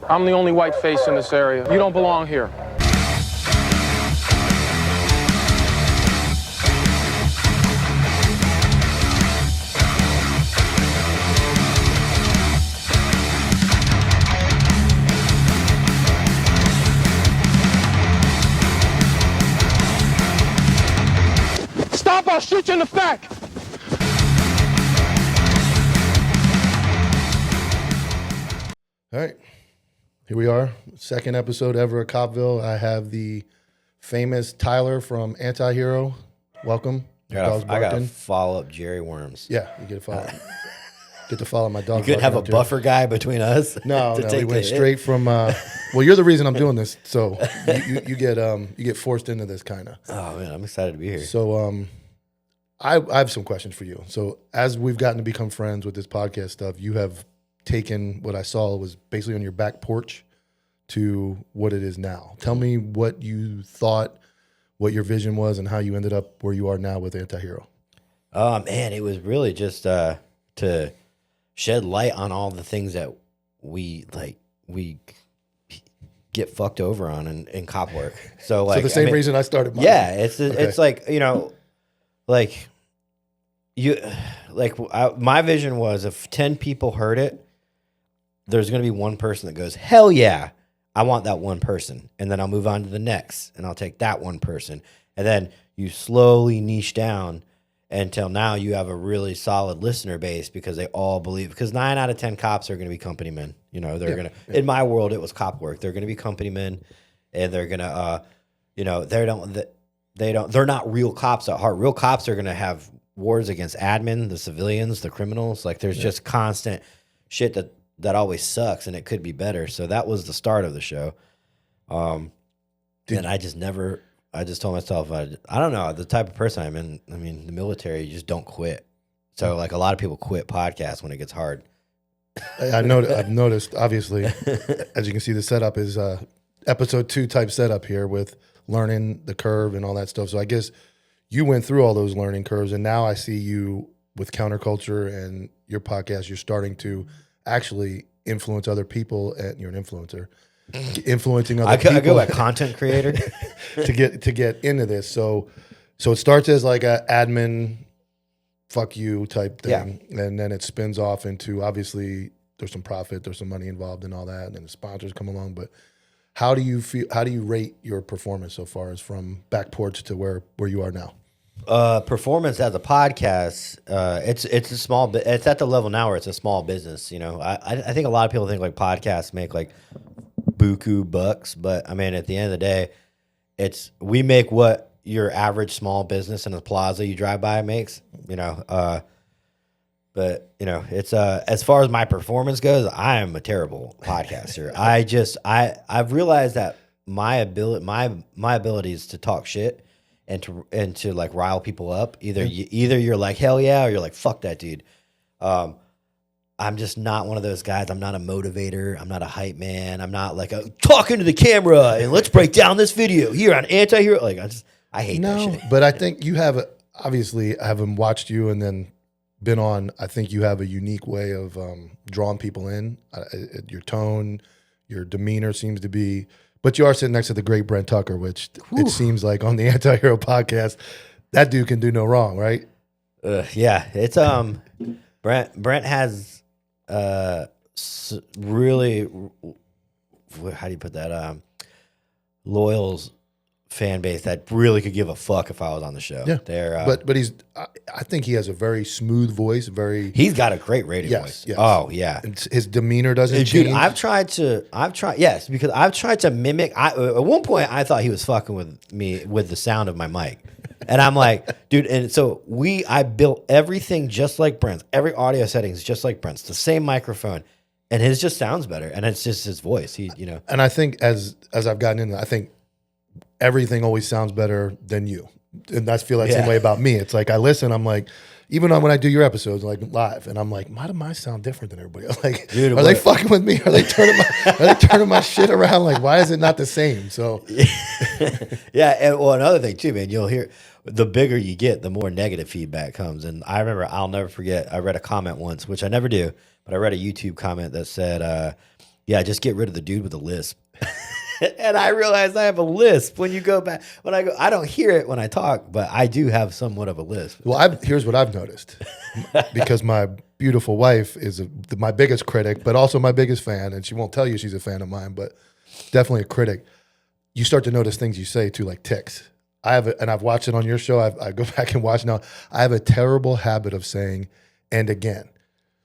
I'm the only white face in this area. You don't belong here. Stop, I'll shoot you in the back. All right, here we are, second episode ever of Copville. I have the famous Tyler from Anti-Hero. Welcome. I got to follow up Jerry Worms. Yeah, you get to follow. Get to follow my dog. You couldn't have a buffer guy between us. No, we went straight from. Well, you're the reason I'm doing this, so you get forced into this kind of. Oh man, I'm excited to be here. So I have some questions for you. So as we've gotten to become friends with this podcast stuff, you have taken what I saw was basically on your back porch to what it is now. Tell me what you thought, what your vision was, and how you ended up where you are now with Anti-Hero. Man, it was really just to shed light on all the things that we get fucked over on in cop work. So like, so the same reason I started mine. Yeah, it's like, my vision was if 10 people heard it, there's going to be one person that goes, hell yeah, I want that one person. And then I'll move on to the next and I'll take that one person. And then you slowly niche down until now you have a really solid listener base because they all believe, because 9 out of 10 cops are going to be company men. You know, they're going to, in my world, it was cop work. They're going to be company men and they're going to, they're not real cops at heart. Real cops are going to have wars against admin, the civilians, the criminals. Like there's just constant shit that always sucks and it could be better. So that was the start of the show. And I just told myself, I don't know, the type of person I'm in. I mean, the military, you just don't quit. So like a lot of people quit podcasts when it gets hard. I've noticed, obviously, as you can see, the setup is episode 2 type setup here with learning the curve and all that stuff. So I guess you went through all those learning curves, and now I see you with counterculture and your podcast. You're starting to actually influence other people, and you're an influencer, influencing other people. I go by content creator to get into this. So it starts as like a admin, fuck you type thing, and then it spins off into, obviously there's some profit, there's some money involved in all that, and then the sponsors come along. But how do you feel? How do you rate your performance so far, as from back porch to where you are now? Performance as a podcast, it's a small bit. It's at the level now where it's a small business. You know, I think a lot of people think like podcasts make like buku bucks, but I mean, at the end of the day, we make what your average small business in a plaza you drive by makes. You know, but you know, it's as far as my performance goes, I am a terrible podcaster. I've realized that my abilities to talk shit and to like rile people up. Either you're like hell yeah, or you're like fuck that dude. I'm just not one of those guys. I'm not a motivator. I'm not a hype man. I'm not like talking to the camera and let's break down this video here on Anti-Hero. Like I hate that shit. But I think you have obviously, I haven't watched you and then been on. I think you have a unique way of drawing people in. Your tone, your demeanor seems to be. But you are sitting next to the great Brent Tucker, which it seems like on the Anti-Hero podcast, that dude can do no wrong, right? Yeah, it's Brent has really, how do you put that? Loyal fan base that really could give a fuck if I was on the show. Yeah, but I think he has a very smooth voice. He's got a great radio voice. Yes. Oh yeah, and his demeanor doesn't change. Dude, I've tried to mimic. At one point I thought he was fucking with me with the sound of my mic, and I'm like, dude. And so I built everything just like Brent's. Every audio settings just like Brent's. The same microphone, and his just sounds better. And it's just his voice. And I think as I've gotten into, I think everything always sounds better than you. And I feel that same way about me. It's like I listen, I'm like, even when I do your episodes like live, and I'm like, why do mine sound different than everybody else? Like, dude, are they fucking with me? Are they turning my shit around? Like, why is it not the same? So yeah, and well, another thing too, man, you'll hear the bigger you get, the more negative feedback comes. And I remember, I'll never forget, I read a comment once, which I never do, but I read a YouTube comment that said, Yeah, just get rid of the dude with the lisp. And I realized I have a lisp when you go back. When I go, I don't hear it when I talk, but I do have somewhat of a lisp. Well, here's what I've noticed, because my beautiful wife is my biggest critic, but also my biggest fan, and she won't tell you she's a fan of mine, but definitely a critic. You start to notice things you say too, like tics. And I've watched it on your show. I go back and watch now. I have a terrible habit of saying "and again."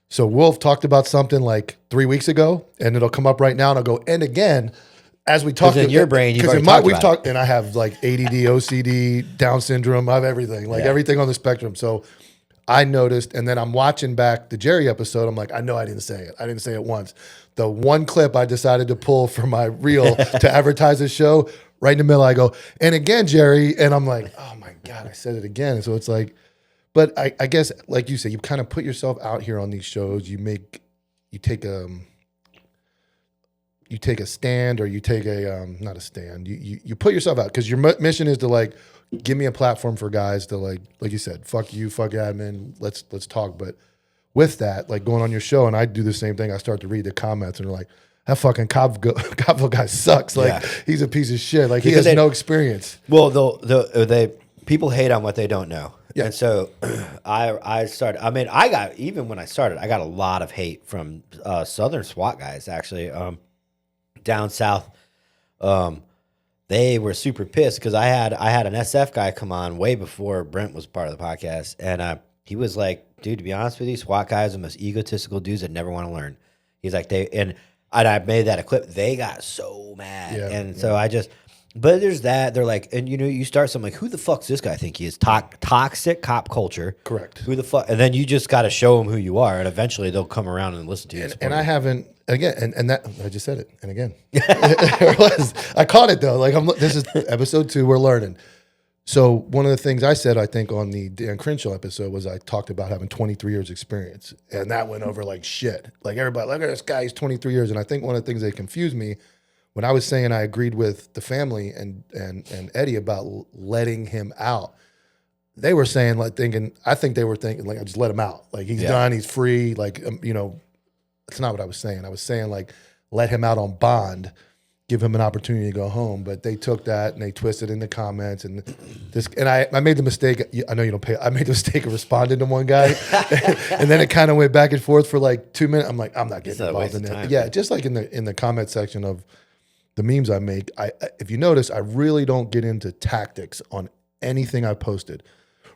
So Wolf talked about something like 3 weeks ago, and it'll come up right now, and I'll go "and again." As we talked in your brain, you've already talked about it. And I have like ADD, OCD, Down syndrome. I have everything, everything on the spectrum. So I noticed, and then I'm watching back the Jerry episode. I'm like, I know I didn't say it. I didn't say it once. The one clip I decided to pull for my reel to advertise this show, right in the middle, I go, "and again, Jerry," and I'm like, oh my God, I said it again. So it's like, but I guess, like you said, you kind of put yourself out here on these shows. You take a stand, or you take not a stand. You put yourself out, because your mission is to like give me a platform for guys to like you said, fuck you, fuck admin, let's talk. But with that, like going on your show, and I do the same thing. I start to read the comments, and they're like, that fucking Copville guy sucks. Like he's a piece of shit. Like because he has no experience. Well, people hate on what they don't know. Yeah. And so I started. I mean, even when I started, I got a lot of hate from Southern SWAT guys actually. Down south, they were super pissed because I had an SF guy come on way before Brent was part of the podcast, and he was like, "Dude, to be honest with you, SWAT guys are the most egotistical dudes that never want to learn." He's like, and I made that a clip. They got so mad, so I just. But there's that. They're like, and you start something like, who the fuck's this guy think he is? Toxic cop culture. Correct. Who the fuck? And then you just got to show them who you are, and eventually they'll come around and listen to you. And I haven't, again, and that, I just said it, and again. It was. I caught it though. Like, this is episode 2, we're learning. So one of the things I said, I think on the Dan Crenshaw episode, was I talked about having 23 years experience. And that went over like shit. Like everybody, look at this guy, he's 23 years. And I think one of the things that confused me, when I was saying I agreed with the family and Eddie about letting him out, they were saying like I think they were thinking like, I just let him out. Like he's done, he's free. Like, that's not what I was saying. I was saying like, let him out on bond, give him an opportunity to go home. But they took that and they twisted in the comments and I made the mistake. I know you don't pay. I made the mistake of responding to one guy, and then it kind of went back and forth for like 2 minutes. I'm like, I'm not getting involved in that. Yeah, just like in the comment section of the memes I make, if you notice, I really don't get into tactics on anything I posted.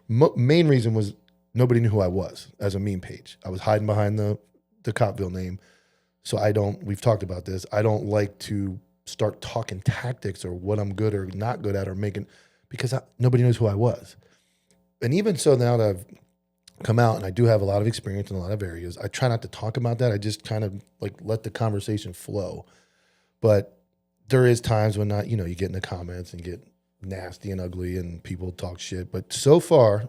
Main reason was nobody knew who I was as a meme page. I was hiding behind the Copville name. So we've talked about this. I don't like to start talking tactics or what I'm good or not good at or making, because nobody knows who I was. And even so, now that I've come out and I do have a lot of experience in a lot of areas, I try not to talk about that. I just kind of like let the conversation flow. But there is times when you get in the comments and get nasty and ugly and people talk shit. But so far,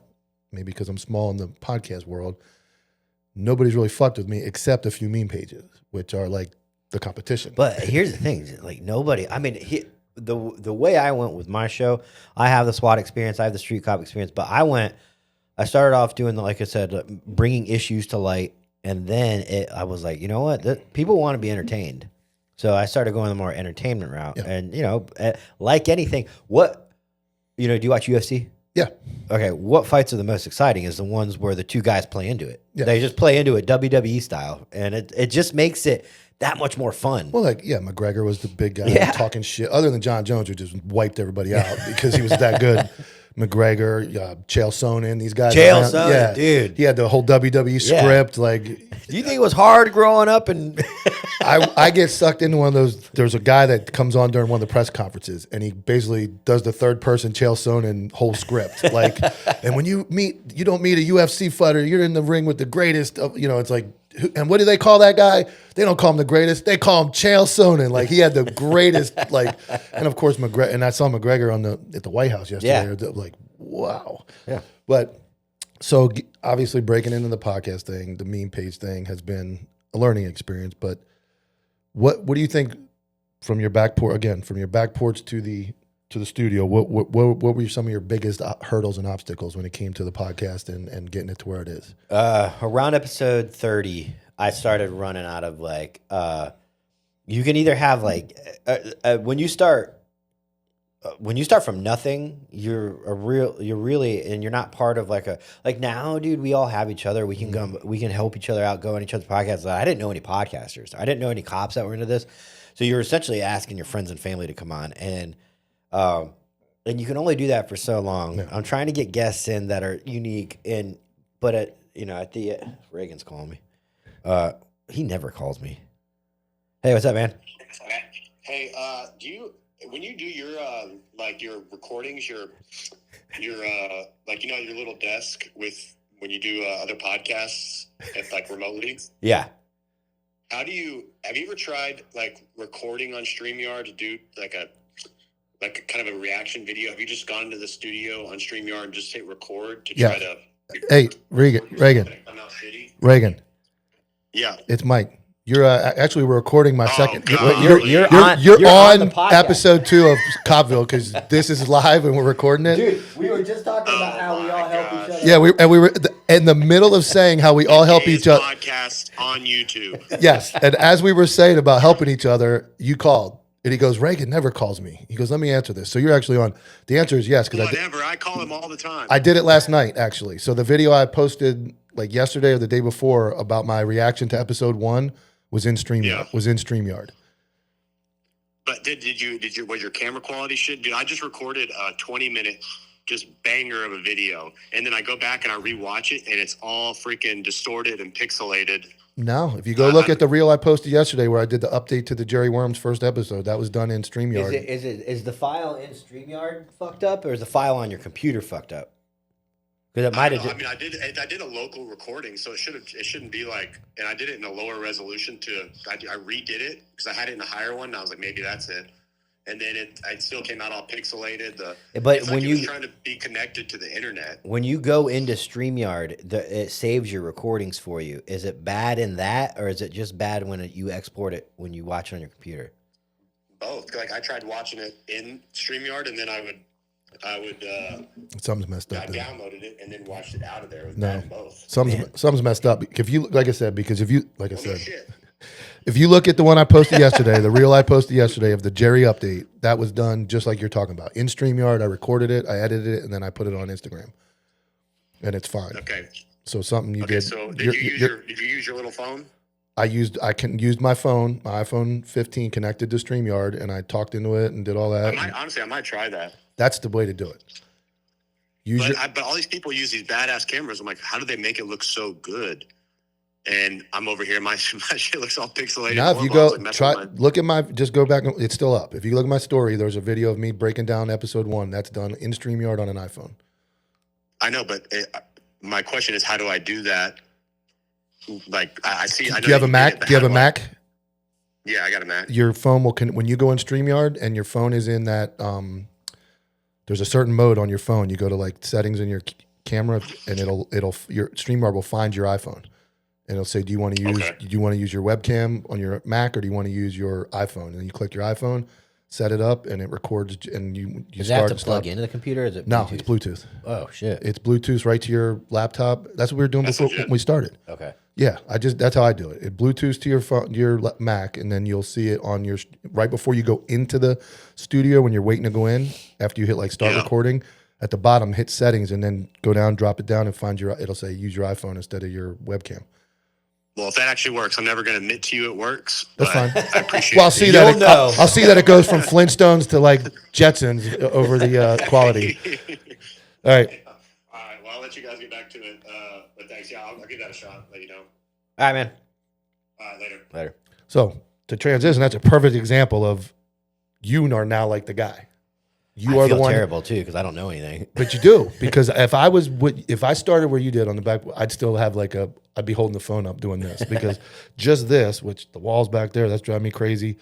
maybe because I'm small in the podcast world, nobody's really fucked with me except a few meme pages, which are like the competition. But here's the thing, like nobody, I mean, the way I went with my show, I have the SWAT experience, I have the street cop experience, but I started off doing, like I said, bringing issues to light. And then I was like, you know what? People want to be entertained. So I started going the more entertainment route. Yeah. And, like anything, do you watch UFC? Yeah. Okay, what fights are the most exciting is the ones where the two guys play into it. Yeah. They just play into it WWE style. And it just makes it that much more fun. Well, McGregor was the big guy talking shit. Other than John Jones, who just wiped everybody out because he was that good. McGregor, Chael Sonnen, these guys. Chael Sonnen, dude. He had the whole WWE script. Like, do you think it was hard growing up? And I get sucked into one of those. There's a guy that comes on during one of the press conferences, and he basically does the third person Chael Sonnen whole script. Like, and when you don't meet a UFC fighter, you're in the ring with the greatest. It's like, and what do they call that guy? They don't call him the greatest. They call him Chael Sonnen. Like, he had the greatest. Like, and of course McGregor. And I saw McGregor at the White House yesterday. Yeah. Like, wow. Yeah. But so obviously breaking into the podcast thing, the meme page thing has been a learning experience. But what do you think from your back porch? Again, from your back porch to the studio, what were some of your biggest hurdles and obstacles when it came to the podcast and getting it to where it is? Around episode 30, I started running out of You can either have like when you start from nothing, you're really, and you're not part of like now, dude, we all have each other. We can go, we can help each other out, go on each other's podcasts. I didn't know any podcasters. I didn't know any cops that were into this. So you're essentially asking your friends and family to come on, and you can only do that for so long. Yeah. I'm trying to get guests in that are unique, but at the Reagan's calling me. He never calls me. Hey, what's up, man? Hey, when you do your your recordings, your like your little desk with when you do other podcasts like remotely? Yeah. Have you ever tried like recording on StreamYard to do like a kind of a reaction video? Have you just gone into the studio on StreamYard and just hit record to try to? Hey, Reagan. Yeah, it's Mike. You're actually we're recording my second. You're on episode 2 of Copville because this is live and we're recording it. Dude, we were just talking about how we all help each other. Yeah, we were in the middle of saying how we all help each other. Podcast on YouTube. Yes, and as we were saying about helping each other, you called. And he goes, Reagan never calls me. He goes, let me answer this. So you're actually on. The answer is yes. I call him all the time. I did it last night, actually. So the video I posted like yesterday or the day before about my reaction to episode 1 was in StreamYard. Yeah. Was in StreamYard. But was your camera quality shit? Dude, I just recorded a 20-minute just banger of a video. And then I go back and I rewatch it and it's all freaking distorted and pixelated. No, if you go look at the reel I posted yesterday where I did the update to the Jerry Worms first episode, that was done in StreamYard. Is the file in StreamYard fucked up, or is the file on your computer fucked up? Because it might have. I mean, I did a local recording, so it shouldn't be like. And I did it in a lower resolution. I redid it because I had it in a higher one. And I was like, maybe that's it. And then it still came out all pixelated. But when you was trying to be connected to the internet, when you go into StreamYard, it saves your recordings for you. Is it bad in that, or is it just bad when you export it when you watch it on your computer? Both. Like I tried watching it in StreamYard, and then I would something's messed up. I downloaded it and then watched it out of there. It was no, both. Something's messed up. If you if you look at the one I posted yesterday, the reel I posted yesterday of the Jerry update, that was done just like you're talking about. In StreamYard, I recorded it, I edited it, and then I put it on Instagram. And it's fine. Okay. So something you did. So did you use your little phone? I used my phone, my iPhone 15 connected to StreamYard, and I talked into it and did all that. I might try that. That's the way to do it. But all these people use these badass cameras. I'm like, how do they make it look so good? And I'm over here, my shit looks all pixelated. Now, if you go look at just go back. It's still up. If you look at my story, there's a video of me breaking down episode 1. That's done in StreamYard on an iPhone. I know, but my question is, how do I do that? Like, I see. Do you have a Mac? Do you have a Mac? Yeah, I got a Mac. Your phone will when you go in StreamYard and your phone is in that. There's a certain mode on your phone. You go to like settings in your camera, and your StreamYard will find your iPhone. And it'll say, do you want to use your webcam on your Mac, or do you want to use your iPhone? And then you click your iPhone, set it up, and it records. And you Does it have to plug into the computer? Or is it Bluetooth? No, it's Bluetooth. Oh shit! It's Bluetooth right to your laptop. That's what we were doing before when we started. Okay. Yeah, that's how I do it. It Bluetooths to your phone, your Mac, and then you'll see it on your right before you go into the studio when you're waiting to go in. After you hit like start recording, at the bottom hit settings, and then go down, drop it down, and find it'll say use your iPhone instead of your webcam. Well, if that actually works, I'm never going to admit to you it works. That's fine. I appreciate well, it. I'll see that it goes from Flintstones to like Jetsons over the quality. All right. All right. Well, I'll let you guys get back to it. But thanks. Yeah, I'll give that a shot. Let you know. All right, man. All right, later. So to transition, that's a perfect example of you are now like the guy. You are the one. Terrible too because I don't know anything. But you do, because if I started where you did on the back, I'd still have I'd be holding the phone up doing this, because just this, which the wall's back there, that's driving me crazy.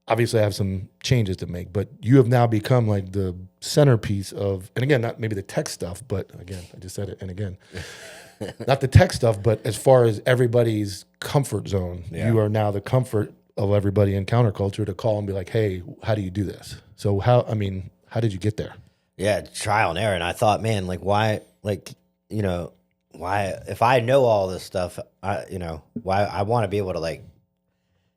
Obviously, I have some changes to make, but you have now become like the centerpiece of, and again, not maybe the tech stuff, but again, I just said it, and again, not the tech stuff, but as far as everybody's comfort zone, you are now the comfort of everybody in counterculture to call and be like, hey, how do you do this? So how did you get there? Yeah, trial and error. And I thought, man, why, if I know all this stuff, why I want to be able to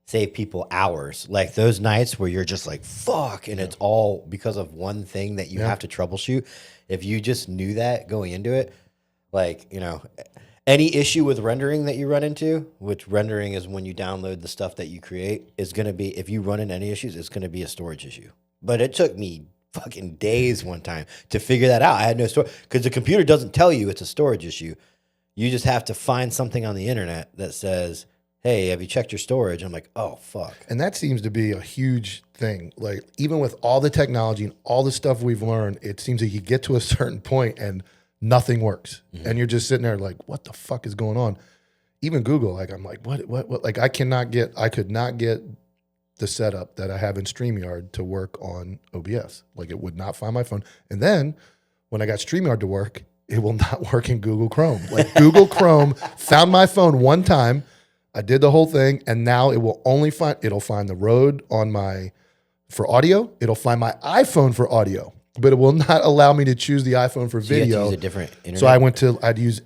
save people hours. Like those nights where you're just like, fuck, and it's all because of one thing that you have to troubleshoot. If you just knew that going into it, like, you know, any issue with rendering that you run into, which rendering is when you download the stuff that you create, is going to be, if you run into any issues, it's going to be a storage issue. But it took me fucking days one time to figure that out. I had no storage because the computer doesn't tell you it's a storage issue. You just have to find something on the internet that says, hey, have you checked your storage? I'm like, oh, fuck. And that seems to be a huge thing. Like, even with all the technology and all the stuff we've learned, it seems that you get to a certain point and nothing works. Mm-hmm. And you're just sitting there like, what the fuck is going on? Even Google, like, I'm like, what? Like, I could not get the setup that I have in StreamYard to work on OBS. Like, it would not find my phone. And then when I got StreamYard to work, it will not work in Google Chrome. Like, Google Chrome found my phone one time. I did the whole thing, and now it will it'll find the Rode for audio. It'll find my iPhone for audio, but it will not allow me to choose the iPhone for video. You have to use a different internet. So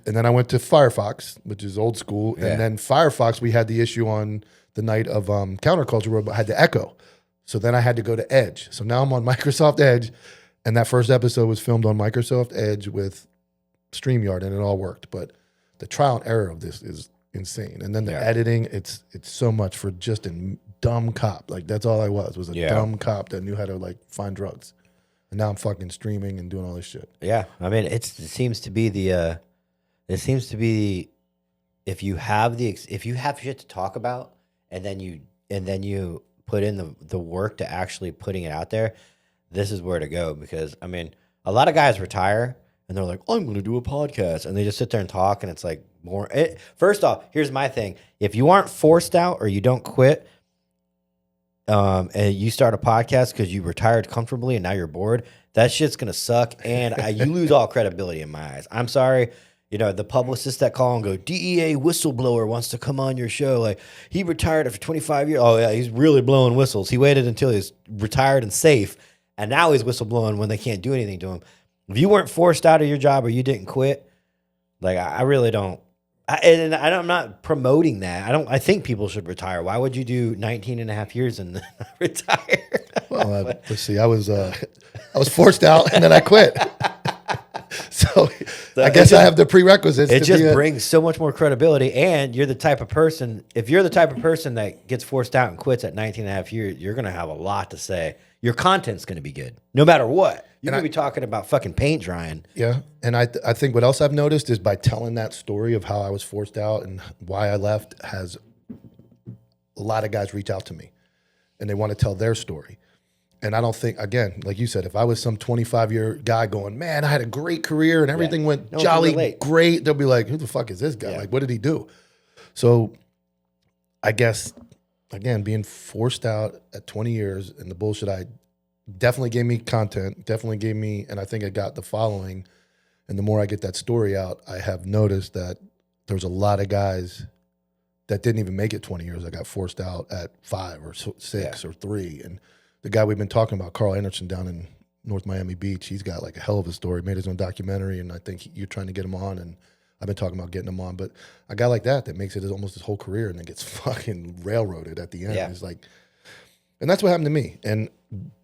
then I went to Firefox, which is old school. Yeah. And then Firefox, we had the issue on the night of Counterculture where I had the echo. So then I had to go to Edge. So now I'm on Microsoft Edge, and that first episode was filmed on Microsoft Edge with StreamYard, and it all worked. But the trial and error of this is insane. And then the editing, it's so much for just a dumb cop. Like, that's all I was a dumb cop that knew how to, like, find drugs. And now I'm fucking streaming and doing all this shit. Yeah. I mean, it seems to be if you have shit to talk about and then you put in the work to actually putting it out there, this is where to go. Because, I mean, a lot of guys retire and they're like, I'm going to do a podcast. And they just sit there and talk, and it's like more. First off, here's my thing. If you aren't forced out or you don't quit and you start a podcast because you retired comfortably and now you're bored, that shit's going to suck. And you lose all credibility in my eyes. I'm sorry. You know, the publicists that call and go, DEA whistleblower wants to come on your show. Like, he retired after 25 years. Oh, yeah, he's really blowing whistles. He waited until he's retired and safe, and now he's whistleblowing when they can't do anything to him. If you weren't forced out of your job or you didn't quit, like, I really don't. I'm not promoting that. I think people should retire. Why would you do 19 and a half years and retire? Well, let's see. I was forced out and then I quit. So I guess I have the prerequisites. It just brings so much more credibility. And you're the type of person, if you're the type of person that gets forced out and quits at 19 and a half years, you're going to have a lot to say. Your content's going to be good, no matter what. You're going to be talking about fucking paint drying. Yeah. And I think what else I've noticed is by telling that story of how I was forced out and why I left, has a lot of guys reach out to me and they want to tell their story. And I don't think, again, like you said, if I was some 25-year guy going, man, I had a great career and everything went jolly great, they'll be like, who the fuck is this guy? Yeah. Like, what did he do? So I guess, again, being forced out at 20 years and the bullshit I definitely gave me content, definitely gave me, and I think I got the following. And the more I get that story out, I have noticed that there's a lot of guys that didn't even make it 20 years. I got forced out at 5 or 6 or 3. And the guy we've been talking about, Carl Anderson down in North Miami Beach, he's got like a hell of a story, made his own documentary, and I think you're trying to get him on, and I've been talking about getting him on. But a guy like that makes it almost his whole career and then gets fucking railroaded at the end. It's like, and that's what happened to me. And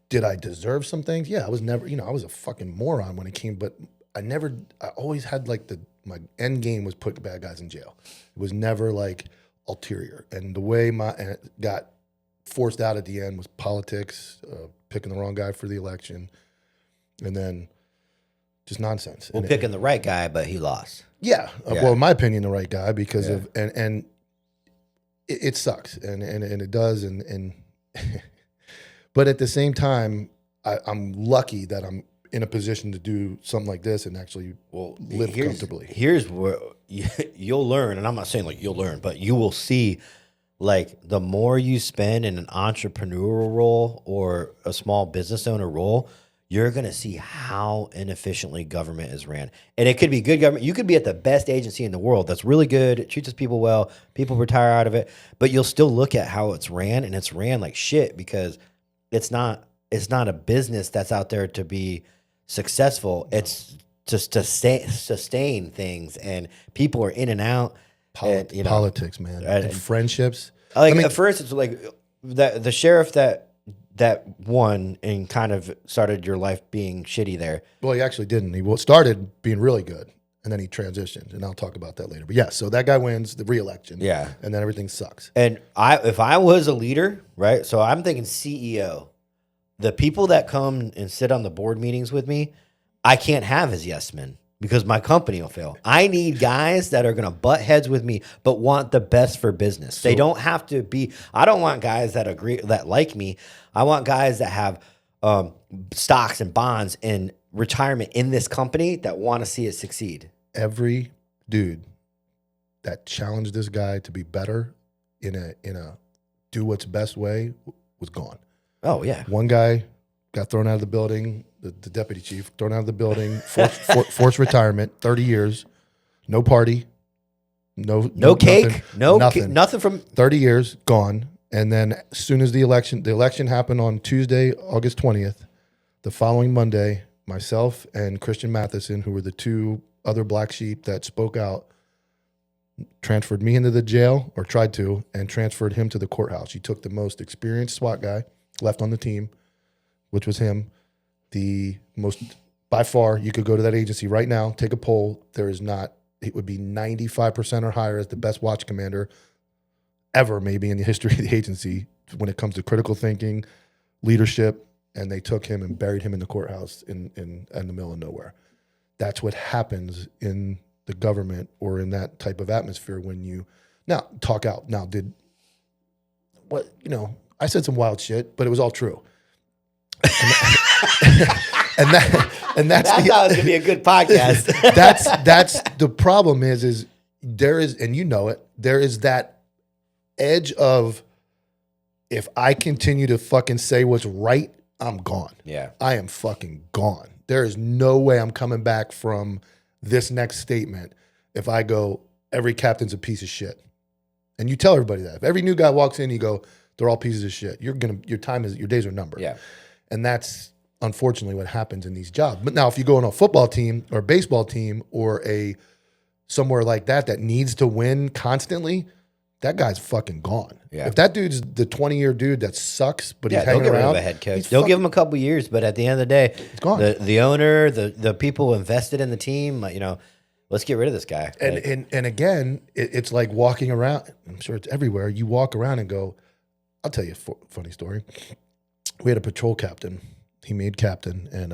did I deserve some things? Yeah, I was never, I was a fucking moron when it came, but I always had like my end game was put bad guys in jail. It was never like ulterior. And the way got forced out at the end was politics, picking the wrong guy for the election, and then just nonsense. Well, picking the right guy, but he lost. Yeah. Well, in my opinion, the right guy because of and it sucks and it does and but at the same time, I'm lucky that I'm in a position to do something like this and actually live comfortably. Here's where you'll learn, and I'm not saying like you'll learn, but you will see. Like, the more you spend in an entrepreneurial role or a small business owner role, you're going to see how inefficiently government is ran. And it could be good government. You could be at the best agency in the world that's really good, it treats its people well, people retire out of it, but you'll still look at how it's ran, and it's ran like shit because it's not a business that's out there to be successful. It's just to sustain things, and people are in and out. Politics, man, and friendships. Like I mean, at first, it's like the sheriff that won and kind of started your life being shitty there. well, he actually didn't. He started being really good, and then he transitioned, and I'll talk about that later. But yeah, so that guy wins the re-election. Yeah. And then everything sucks. And if I was a leader, right? So I'm thinking CEO. The people that come and sit on the board meetings with me, I can't have as yes men because my company will fail. I need guys that are going to butt heads with me, but want the best for business. They don't have to be. I don't want guys that agree that like me. I want guys that have stocks and bonds and retirement in this company that want to see it succeed. Every dude that challenged this guy to be better in a do what's best way was gone. Oh yeah. One guy got thrown out of the building, the deputy chief, thrown out of the building, forced retirement, 30 years, no party, no cake, nothing, nothing from 30 years, gone. And then as soon as the election happened on Tuesday, August 20th, the following Monday, myself and Christian Matheson, who were the two other black sheep that spoke out, transferred me into the jail, or tried to, and transferred him to the courthouse. He took the most experienced SWAT guy left on the team, which was him. The most, by far, you could go to that agency right now, take a poll. There is not, it would be 95% or higher as the best watch commander ever, maybe in the history of the agency, when it comes to critical thinking, leadership. And they took him and buried him in the courthouse in the middle of nowhere. That's what happens in the government or in that type of atmosphere when you now talk out. Now, I said some wild shit, but it was all true. And that's I thought it was gonna be a good podcast. that's the problem is there is, and you know it, there is that edge of, if I continue to fucking say what's right, I'm gone. Yeah. I am fucking gone. There is no way I'm coming back from this next statement if I go, every captain's a piece of shit. And you tell everybody that. If every new guy walks in, you go, they're all pieces of shit. Your days are numbered. Yeah. And that's unfortunately what happens in these jobs. But now if you go on a football team or a baseball team or somewhere like that needs to win constantly, that guy's fucking gone. Yeah. If that dude's the 20-year dude that sucks, but he's They'll hanging get rid around, of a head coach. They'll give him a couple years, but at the end of the day, it's gone. The owner, the people invested in the team, let's get rid of this guy. And again, it's like walking around. I'm sure it's everywhere. You walk around and go, I'll tell you a funny story. We had a patrol captain. He made captain, and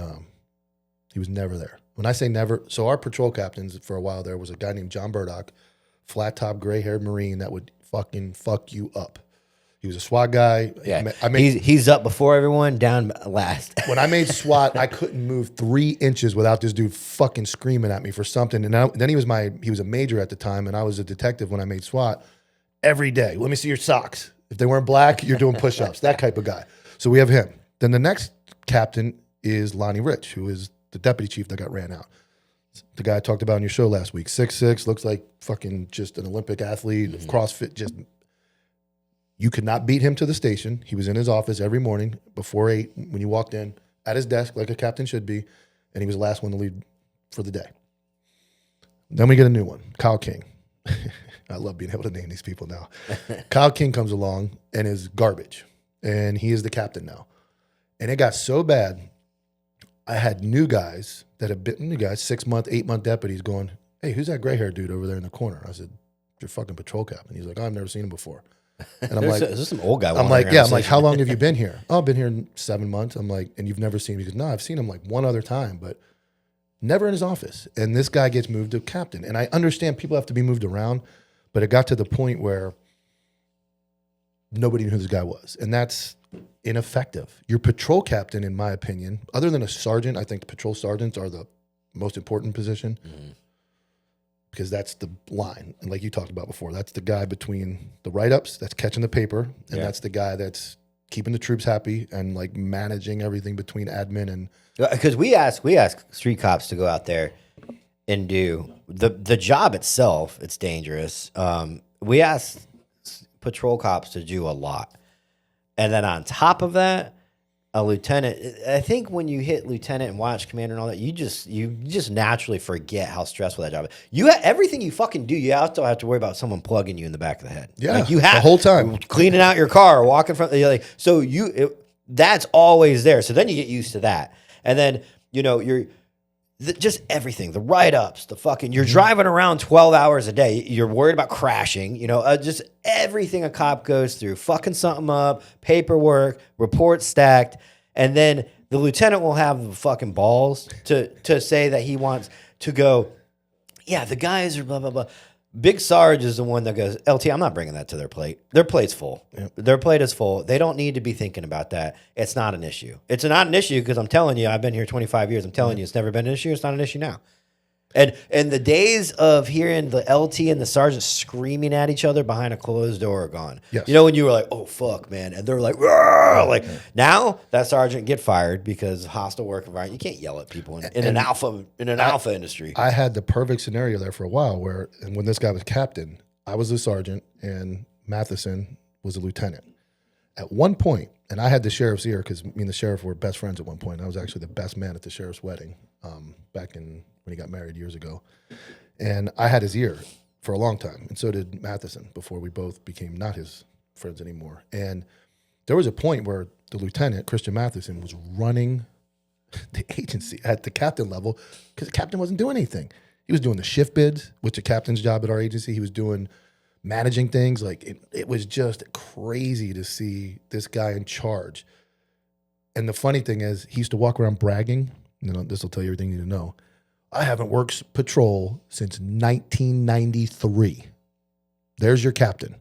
he was never there. When I say never, so our patrol captains for a while there was a guy named John Burdock, flat top, gray haired Marine that would fucking fuck you up. He was a SWAT guy. Yeah, he's up before everyone, down last. When I made SWAT, I couldn't move 3 inches without this dude fucking screaming at me for something. And then he was a major at the time, and I was a detective when I made SWAT. Every day, let me see your socks. If they weren't black, you're doing push-ups. That type of guy. So we have him. Then the next captain is Lonnie Rich, who is the deputy chief that got ran out. The guy I talked about on your show last week. 6'6", looks like fucking just an Olympic athlete, CrossFit, just... You could not beat him to the station. He was in his office every morning before 8 when you walked in, at his desk like a captain should be, and he was the last one to leave for the day. Then we get a new one, Kyle King. I love being able to name these people now. Kyle King comes along and is garbage, and he is the captain now. And it got so bad, I had new guys that have been new guys, 6-month, 8-month deputies going, hey, who's that gray haired dude over there in the corner? I said, your fucking patrol captain. He's like, oh, I've never seen him before. And I'm like, is this some old guy? I'm like, yeah. I'm like, how long have you been here? Oh, I've been here 7 months. I'm like, and you've never seen him? He goes, no, I've seen him like one other time, but never in his office. And this guy gets moved to captain. And I understand people have to be moved around, but it got to the point where nobody knew who this guy was. And that's ineffective. Your patrol captain, in my opinion, other than a sergeant, I think patrol sergeants are the most important position. Mm-hmm. Because that's the line. And like you talked about before, that's the guy between the write-ups, that's catching the paper, and that's the guy that's keeping the troops happy and like managing everything between admin and... Because we ask street cops to go out there and do the job itself. It's dangerous. We ask patrol cops to do a lot. And then on top of that, a lieutenant, I think when you hit lieutenant and watch commander and all that, you just naturally forget how stressful that job is. Everything you fucking do, you also have to worry about someone plugging you in the back of the head. Yeah, like you have the whole time cleaning out your car, walking from like so that's always there. So then you get used to that, and then just everything, the write-ups, the fucking, you're driving around 12 hours a day. You're worried about crashing, just everything a cop goes through, fucking something up, paperwork, reports stacked. And then the lieutenant will have the fucking balls to say that he wants to go, yeah, the guys are blah, blah, blah. Big Sarge is the one that goes, LT, I'm not bringing that to their plate. Their plate's full. Yep. Their plate is full. They don't need to be thinking about that. It's not an issue. It's not an issue because I'm telling you, I've been here 25 years. I'm telling you, it's never been an issue. It's not an issue now. And the days of hearing the LT and the sergeant screaming at each other behind a closed door are gone. Yes. When you were like, oh, fuck, man. And they're like, now that sergeant get fired because hostile work environment. You can't yell at people in an alpha industry. I had the perfect scenario there for a while and when this guy was captain, I was a sergeant and Matheson was a lieutenant. At one point, and I had the sheriff's ear because me and the sheriff were best friends at one point. I was actually the best man at the sheriff's wedding back when he got married years ago. And I had his ear for a long time. And so did Matheson before we both became not his friends anymore. And there was a point where the lieutenant, Christian Matheson, was running the agency at the captain level because the captain wasn't doing anything. He was doing the shift bids, which the captain's job at our agency. He was doing managing things. Like it was just crazy to see this guy in charge. And the funny thing is, he used to walk around bragging. This will tell you everything you need to know. I haven't worked patrol since 1993. There's your captain.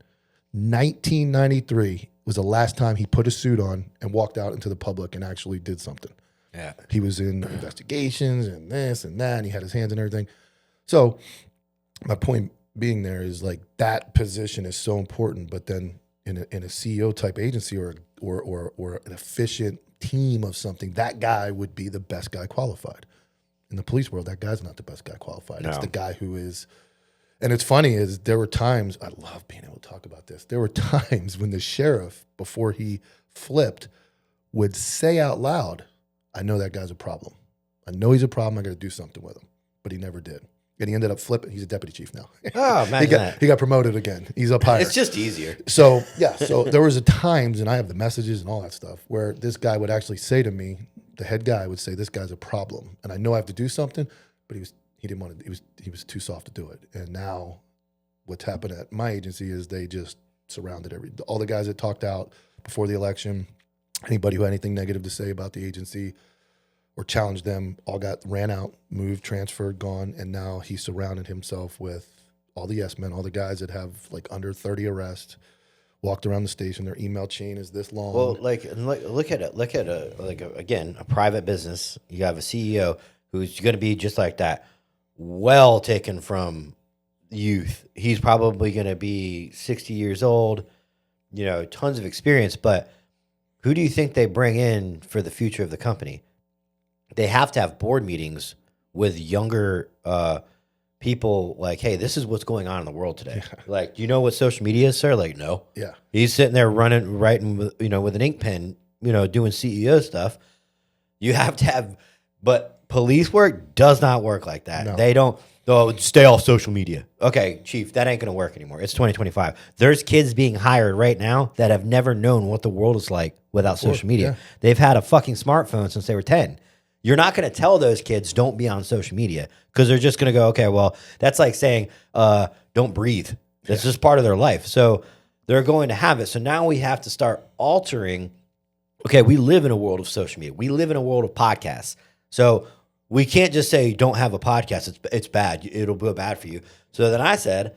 1993 was the last time he put a suit on and walked out into the public and actually did something. Yeah. He was in investigations and this and that, and he had his hands in everything. So my point being there is like that position is so important, but then in a CEO type agency or an efficient team of something, that guy would be the best guy qualified. In the police world, that guy's not the best guy qualified. No. It's the guy who is. And it's funny is there were times, I love being able to talk about this. There were times when the sheriff, before he flipped, would say out loud, I know that guy's a problem. I know he's a problem. I got to do something with him. But he never did. And he ended up flipping. He's a deputy chief now. Oh, imagine he got promoted again. He's up higher. It's just easier. So, yeah. So there was times, and I have the messages and all that stuff, where this guy would actually say to me, the head guy would say, this guy's a problem. And I know I have to do something, but he didn't want to, he was too soft to do it. And now what's happened at my agency is they just surrounded all the guys that talked out before the election, anybody who had anything negative to say about the agency or challenged them, all ran out, moved, transferred, gone. And now he surrounded himself with all the yes men, all the guys that have like under 30 arrests, walked around the station. Their email chain is this long. Well, look at a private business. You have a CEO who's going to be just like that, well taken from youth. He's probably going to be 60 years old, tons of experience. But who do you think they bring in for the future of the company? They have to have board meetings with younger people like, hey, this is what's going on in the world today. Yeah. Like, do you know what social media is, sir? Like, no. Yeah. He's sitting there writing with an ink pen, doing CEO stuff. You have to have, but police work does not work like that. No. They don't, stay off social media. Okay, chief, that ain't going to work anymore. It's 2025. There's kids being hired right now that have never known what the world is like without social media. Yeah. They've had a fucking smartphone since they were 10. You're not going to tell those kids don't be on social media because they're just going to go, okay, well, that's like saying don't breathe. That's just part of their life. So they're going to have it. So now we have to start altering. Okay, we live in a world of social media. We live in a world of podcasts. So we can't just say don't have a podcast. It's bad. It'll be bad for you. So then I said,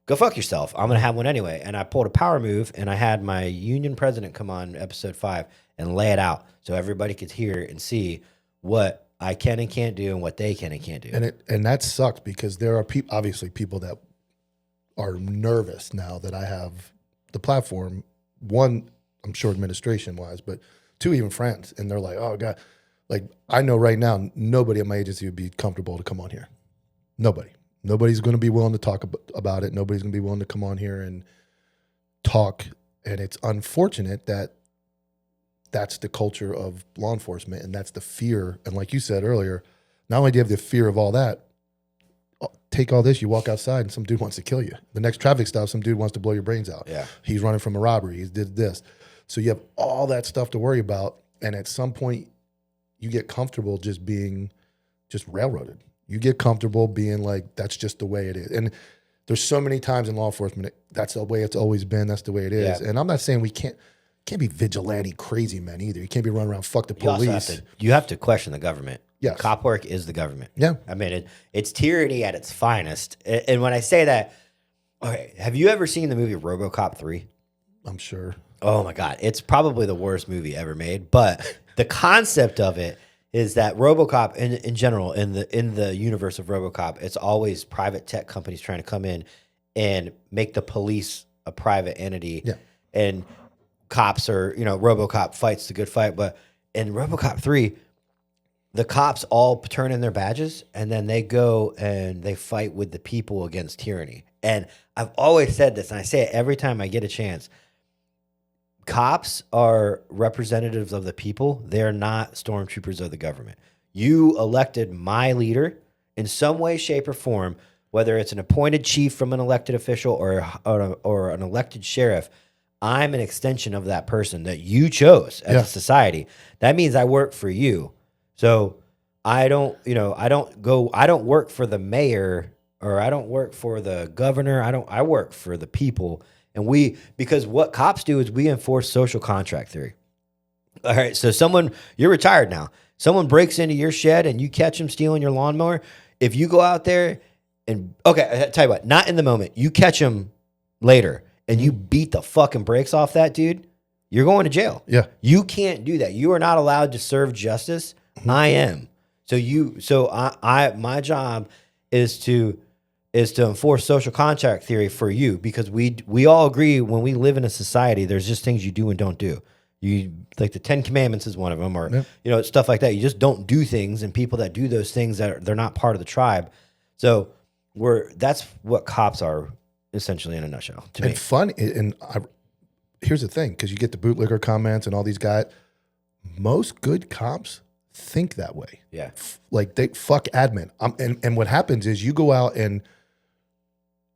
go fuck yourself. I'm going to have one anyway. And I pulled a power move, and I had my union president come on episode 5 and lay it out so everybody could hear and see what I can and can't do and what they can and can't do. And that sucks because there are obviously people that are nervous now that I have the platform. One, I'm sure administration wise, but 2, even friends. And they're like, oh God, like I know right now, nobody at my agency would be comfortable to come on here. Nobody. Nobody's going to be willing to talk about it. Nobody's going to be willing to come on here and talk. And it's unfortunate that that's the culture of law enforcement, and that's the fear. And like you said earlier, not only do you have the fear of all that, take all this, you walk outside and some dude wants to kill you. The next traffic stop, some dude wants to blow your brains out. Yeah. He's running from a robbery. He did this. So you have all that stuff to worry about. And at some point, you get comfortable just being just railroaded. You get comfortable being like, that's just the way it is. And there's so many times in law enforcement, that's the way it's always been. That's the way it is. Yeah. And I'm not saying we can't be vigilante crazy men either. You can't be running around, fuck the You also police. you have to question the government. Yes. Cop work is the government. Yeah. I mean, it's tyranny at its finest. And when I say that, okay, have you ever seen the movie RoboCop 3? I'm sure. Oh my God. It's probably the worst movie ever made. But the concept of it is that RoboCop in general, in the universe of RoboCop, it's always private tech companies trying to come in and make the police a private entity. Yeah. And cops are, RoboCop fights the good fight. But in RoboCop 3, the cops all turn in their badges and then they go and they fight with the people against tyranny. And I've always said this, and I say it every time I get a chance. Cops are representatives of the people. They're not stormtroopers of the government. You elected my leader in some way, shape, or form, whether it's an appointed chief from an elected official or an elected sheriff. I'm an extension of that person that you chose as a society. That means I work for you. So I don't work for the mayor or I don't work for the governor. I work for the people. And because what cops do is we enforce social contract theory. All right. So you're retired now. Someone breaks into your shed and you catch them stealing your lawnmower. If you go out there okay, I tell you what, not in the moment, you catch them later and you beat the fucking brakes off that dude, you're going to jail. Yeah. You can't do that. You are not allowed to serve justice. I am. My job is to enforce social contract theory for you because we all agree when we live in a society, there's just things you do and don't do. You like the 10 Commandments is one of them, or stuff like that. You just don't do things, and people that do those things they're not part of the tribe. So that's what cops are essentially in a nutshell to me. And fun. Here's the thing, because you get the bootlicker comments and all these guys. Most good cops think that way. Yeah. Like they fuck admin. And what happens is you go out and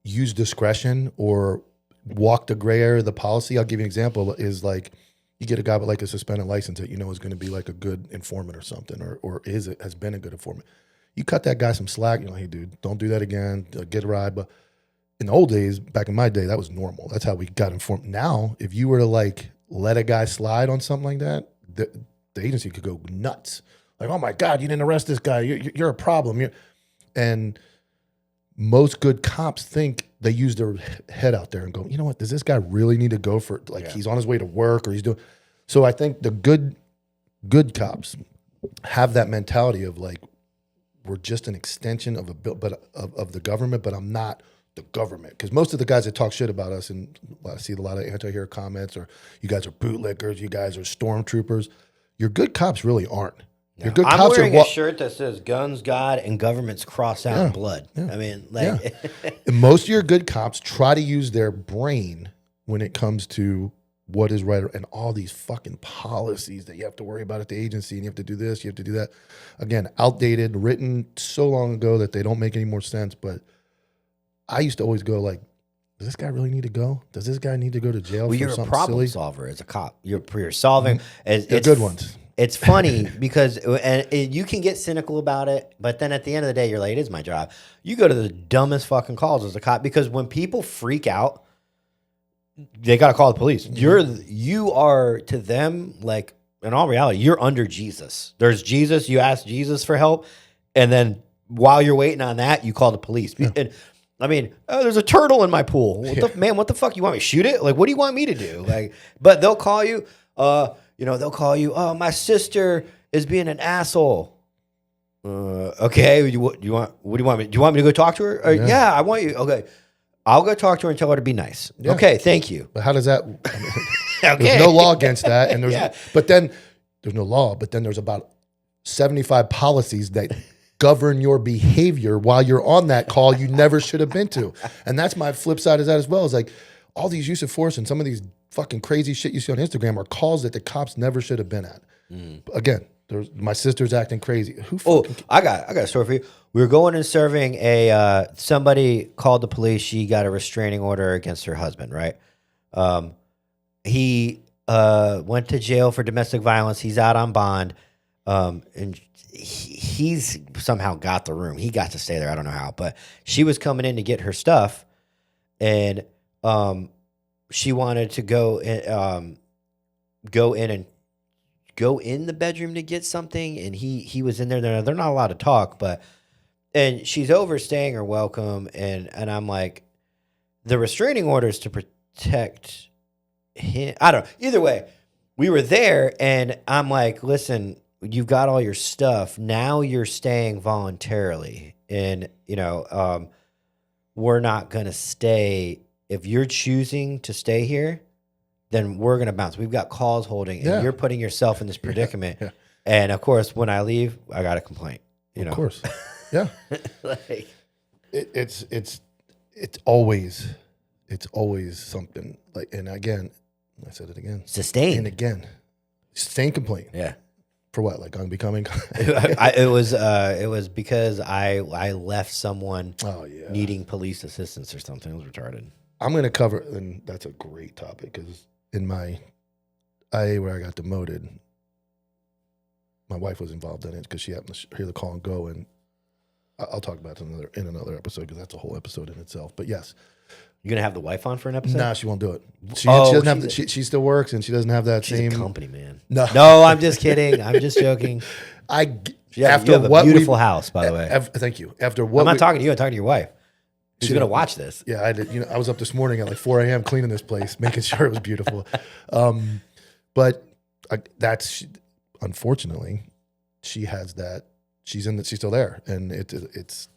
use discretion or walk the gray area of the policy. I'll give you an example is like you get a guy with like a suspended license that you know is going to be like a good informant or something or has been a good informant. You cut that guy some slack. You're like, hey, dude, don't do that again. Get a ride. But in the old days, back in my day, that was normal. That's how we got informed. Now, if you were to like let a guy slide on something like that, the agency could go nuts. Like, oh my God, you didn't arrest this guy. You're a problem. And most good cops think they use their head out there and go, you know what? Does this guy really need to go for he's on his way to work or he's doing? So I think the good cops have that mentality of like, we're just an extension of of the government, but I'm not the government. Because most of the guys that talk shit about us, and I see a lot of anti-hero comments, or you guys are bootlickers, you guys are stormtroopers. Your good cops really aren't. Yeah. Your good I'm cops wearing are a shirt that says "Guns, God, and Government's crossed out in blood." I mean, like, And most of your good cops try to use their brain when it comes to what is right and all these fucking policies that you have to worry about at the agency, and you have to do this, you have to do that. Again, outdated, written so long ago that they don't make any more sense. But I used to always go like, does this guy really need to go? Does this guy need to go to jail for you're something a problem silly? solver as a cop. You're solving. They're good ones. It's funny because you can get cynical about it, but then at the end of the day, you're like, it is my job. You go to the dumbest fucking calls as a cop because when people freak out, they got to call the police. You are to them, like, in all reality, you're under Jesus. There's Jesus. You ask Jesus for help. And then while you're waiting on that, you call the police. Yeah. And I mean, there's a turtle in my pool. What the fuck? You want me to shoot it? Like, what do you want me to do? Like, but they'll call you, they'll call you, oh, my sister is being an asshole. Okay. What do you want me? Do you want me to go talk to her? Yeah, I want you. Okay. I'll go talk to her and tell her to be nice. Yeah. Okay, thank you. But how does that? There's no law against that, and but then there's no law. But then there's about 75 policies that govern your behavior while you're on that call you never should have been to, and that's my flip side of that as well. Is like all these use of force and some of these fucking crazy shit you see on Instagram are calls that the cops never should have been at. Again, my sister's acting crazy. Who fucking I got a story for you. We were going and serving somebody called the police. She got a restraining order against her husband, right? He went to jail for domestic violence. He's out on bond. And he's somehow got the room. He got to stay there. I don't know how, but she was coming in to get her stuff, and she wanted to go in the bedroom to get something, and he was in there. They're not allowed to talk, and she's overstaying her welcome, and I'm like, the restraining order is to protect him. I don't know. Either way, we were there, and I'm like, listen, you've got all your stuff. Now you're staying voluntarily, and we're not gonna stay. If you're choosing to stay here, then we're going to bounce. We've got calls holding, and you're putting yourself in this predicament. Yeah. And, of course, when I leave, I got a complaint. Of course. Yeah. It's always something. Like, and again, I said it again. Sustain. And again. Sustain complaint. Yeah. For what? Like unbecoming? It was because I left someone needing police assistance or something. It was retarded. I'm going to cover, and that's a great topic, because in my IA where I got demoted, my wife was involved in it because she happened to hear the call and go, and I'll talk about it in another episode because that's a whole episode in itself. But yes. You're going to have the wife on for an episode? No, she won't do it. She doesn't have. She still works, and she doesn't have that she's same a company, man. No, I'm just kidding. I'm just joking. You have a beautiful house, by the way. Thank you. After what I'm not talking to you. I'm talking to your wife. She's going to watch this. Yeah, I did. I was up this morning at like 4 a.m. cleaning this place, making sure it was beautiful. But that's unfortunately, she has that. She's still there, and it's.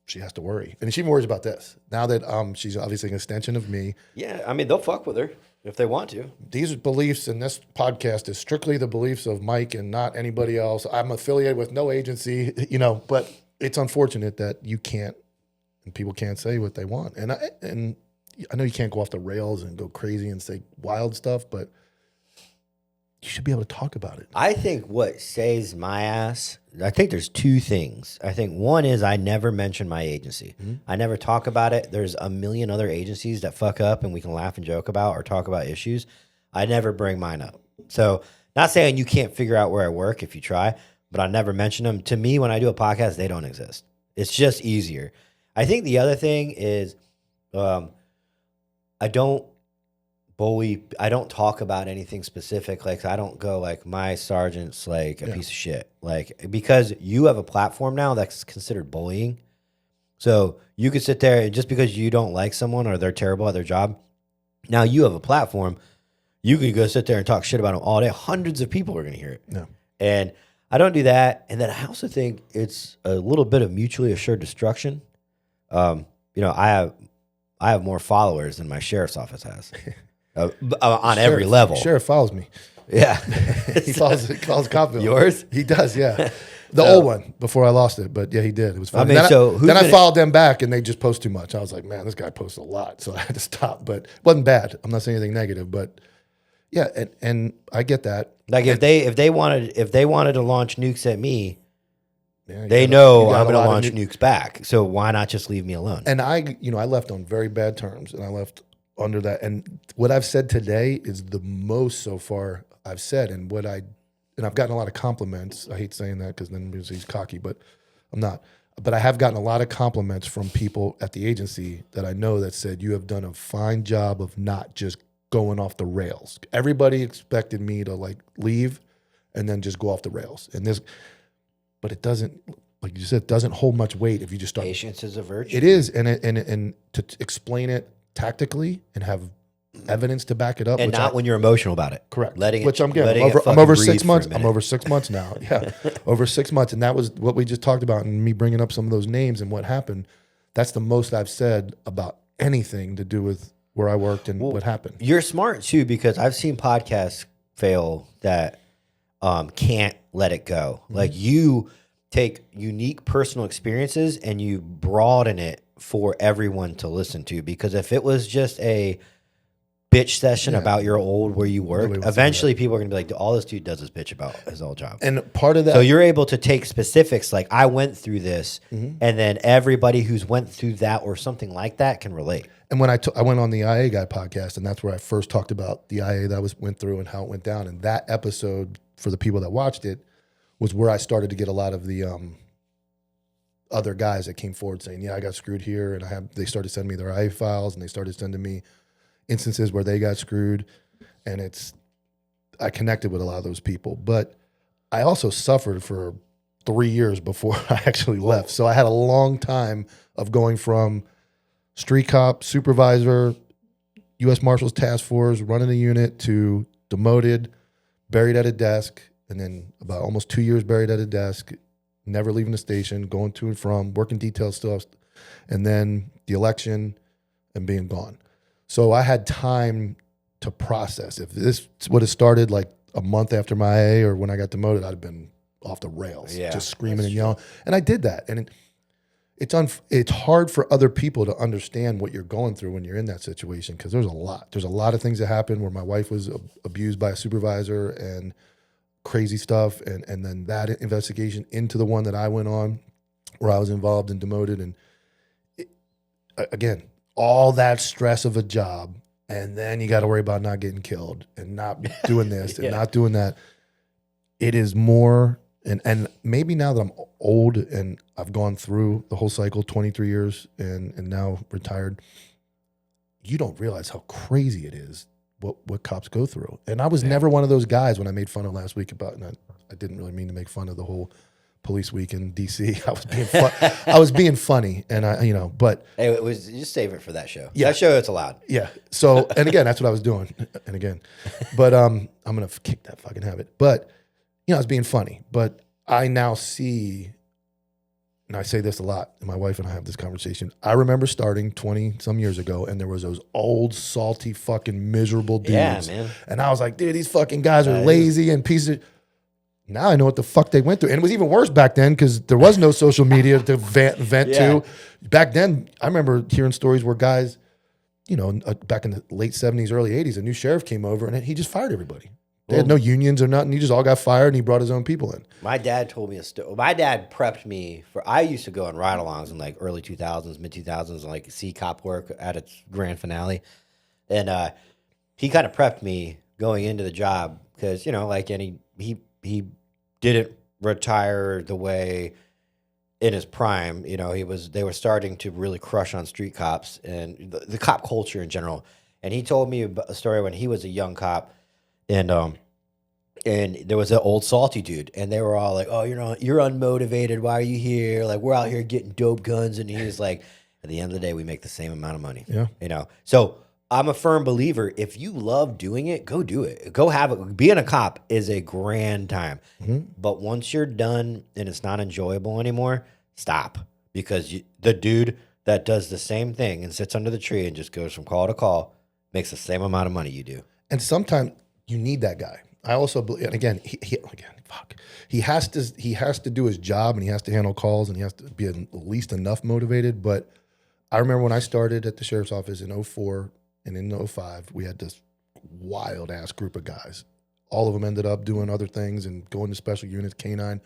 She has to worry, and she worries about this now that she's obviously an extension of me. Yeah, I mean they'll fuck with her if they want to. These beliefs in this podcast is strictly the beliefs of Mike and not anybody else. I'm affiliated with no agency, but it's unfortunate that you can't, and people can't say what they want. And I know you can't go off the rails and go crazy and say wild stuff, but you should be able to talk about it. I think what saves my ass, I think there's two things. I think one is I never mention my agency. Mm-hmm. I never talk about it. There's a million other agencies that fuck up and we can laugh and joke about or talk about issues. I never bring mine up. So not saying you can't figure out where I work if you try, but I never mention them. To me, when I do a podcast, they don't exist. It's just easier. I think the other thing is I don't bully. I don't talk about anything specific. Like I don't go like my sergeant's like a piece of shit. Like because you have a platform now that's considered bullying. So you could sit there and just because you don't like someone or they're terrible at their job, now you have a platform. You could go sit there and talk shit about them all day. Hundreds of people are going to hear it. Yeah. And I don't do that. And then I also think it's a little bit of mutually assured destruction. I have more followers than my sheriff's office has. On every level. Sheriff follows me. Yeah. He follows Copville. Yours? He does, yeah. The old one before I lost it, but yeah, he did. It was fun. I mean, I followed them back and they just post too much. I was like, man, this guy posts a lot. So I had to stop, but it wasn't bad. I'm not saying anything negative, but yeah, and I get that. Like if they wanted to launch nukes at me, they know I'm going to launch nukes back. So why not just leave me alone? And I left on very bad terms, and I left under that. And what I've said today is the most so far I've said, and I've gotten a lot of compliments. I hate saying that because then he's cocky, but I'm not. But I have gotten a lot of compliments from people at the agency that I know that said, you have done a fine job of not just going off the rails. Everybody expected me to like leave and then just go off the rails. But it doesn't, like you said, it doesn't hold much weight if you just start. Patience is a virtue. It is, and to explain it tactically and have evidence to back it up, and not when you're emotional about it. Correct. Which I'm getting. I'm over 6 months. I'm over 6 months now. Yeah, over 6 months, and that was what we just talked about, and me bringing up some of those names and what happened. That's the most I've said about anything to do with where I worked and what happened. You're smart too, because I've seen podcasts fail that can't let it go. Mm-hmm. Like you take unique personal experiences and you broaden it for everyone to listen to. Because if it was just a bitch session about your old where you work, Nobody wants to do eventually people are gonna be like, all this dude does is bitch about his old job. And part of that, So you're able to take specifics like I went through this, and then everybody who's went through that or something like that can relate. and when I went on the IA Guy podcast, and that's where I first talked about the IA that I went through and how it went down. And that episode, for the people that watched it, was where I started to get a lot of the other guys that came forward saying, "Yeah, I got screwed here," and they started sending me their IA files, and they started sending me instances where they got screwed, and I connected with a lot of those people. But I also suffered for 3 years before I actually left. So I had a long time of going from street cop, supervisor, U.S. Marshals Task Force, running a unit, to demoted, buried at a desk, and then about almost 2 years buried at a desk, never leaving the station, going to and from, working detail stuff, and then the election and being gone. So I had time to process. If this would have started like a month after my AA or when I got demoted, I'd have been off the rails, just screaming and yelling. And I did that. And it's hard for other people to understand what you're going through when you're in that situation, because there's a lot. There's a lot of things that happened where my wife was abused by a supervisor and crazy stuff. And then that investigation into the one that I went on where I was involved and demoted. And again, all that stress of a job, and then you got to worry about not getting killed and not doing this and not doing that. It is more, and maybe now that I'm old and I've gone through the whole cycle, 23 years and now retired, you don't realize how crazy it is what cops go through. And I was never one of those guys when I made fun of last week about, and I didn't really mean to make fun of the whole police week in DC. I was being funny, and but Hey, it was just save it for that show. Yeah. That show, it's allowed. yeah. So, and again, that's what I was doing. And again, but I'm gonna kick that fucking habit. But I was being funny. But I now see, and I say this a lot, and my wife and I have this conversation. I remember starting 20 some years ago, and there was those old, salty, fucking miserable dudes. Yeah, man. And I was like, dude, these fucking guys are lazy and pieces of. Now I know what the fuck they went through. And it was even worse back then because there was no social media to vent to. Back then, I remember hearing stories where guys, back in the late 70s, early 80s, a new sheriff came over and he just fired everybody. They had no unions or nothing. He just all got fired and he brought his own people in. My dad told me a story. My dad prepped me I used to go on ride-alongs in like early 2000s, mid-2000s, and like see cop work at its grand finale. And he kind of prepped me going into the job because, he didn't retire the way in his prime. They were starting to really crush on street cops and the cop culture in general. And he told me a story when he was a young cop, and there was an old salty dude, and they were all like, "Oh, you're unmotivated. Why are you here? Like, we're out here getting dope guns." And he was like, "At the end of the day, we make the same amount of money." Yeah. So I'm a firm believer. If you love doing it, go do it. Go have it. Being a cop is a grand time. But once you're done and it's not enjoyable anymore, stop. Because the dude that does the same thing and sits under the tree and just goes from call to call makes the same amount of money you do. And sometimes you need that guy. I also believe, and again, he has to do his job, and he has to handle calls, and he has to be at least enough motivated. But I remember when I started at the sheriff's office in 2004 and in 2005, we had this wild ass group of guys. All of them ended up doing other things and going to special units, K9.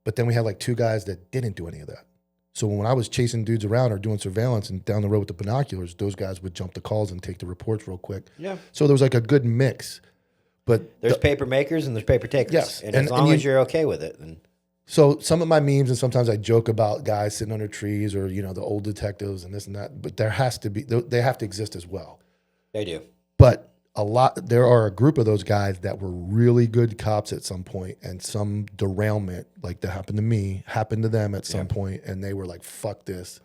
But then we had like 2 guys that didn't do any of that. So when I was chasing dudes around or doing surveillance and down the road with the binoculars, those guys would jump the calls and take the reports real quick. Yeah. So there was like a good mix. But there's paper makers and there's paper takers. Yes. And as long as you're okay with it, then. So some of my memes, and sometimes I joke about guys sitting under trees or, the old detectives and this and that, but they have to exist as well. They do. But there are a group of those guys that were really good cops at some point, and some derailment like that happened to me happened to them at some point, and they were like, fuck this.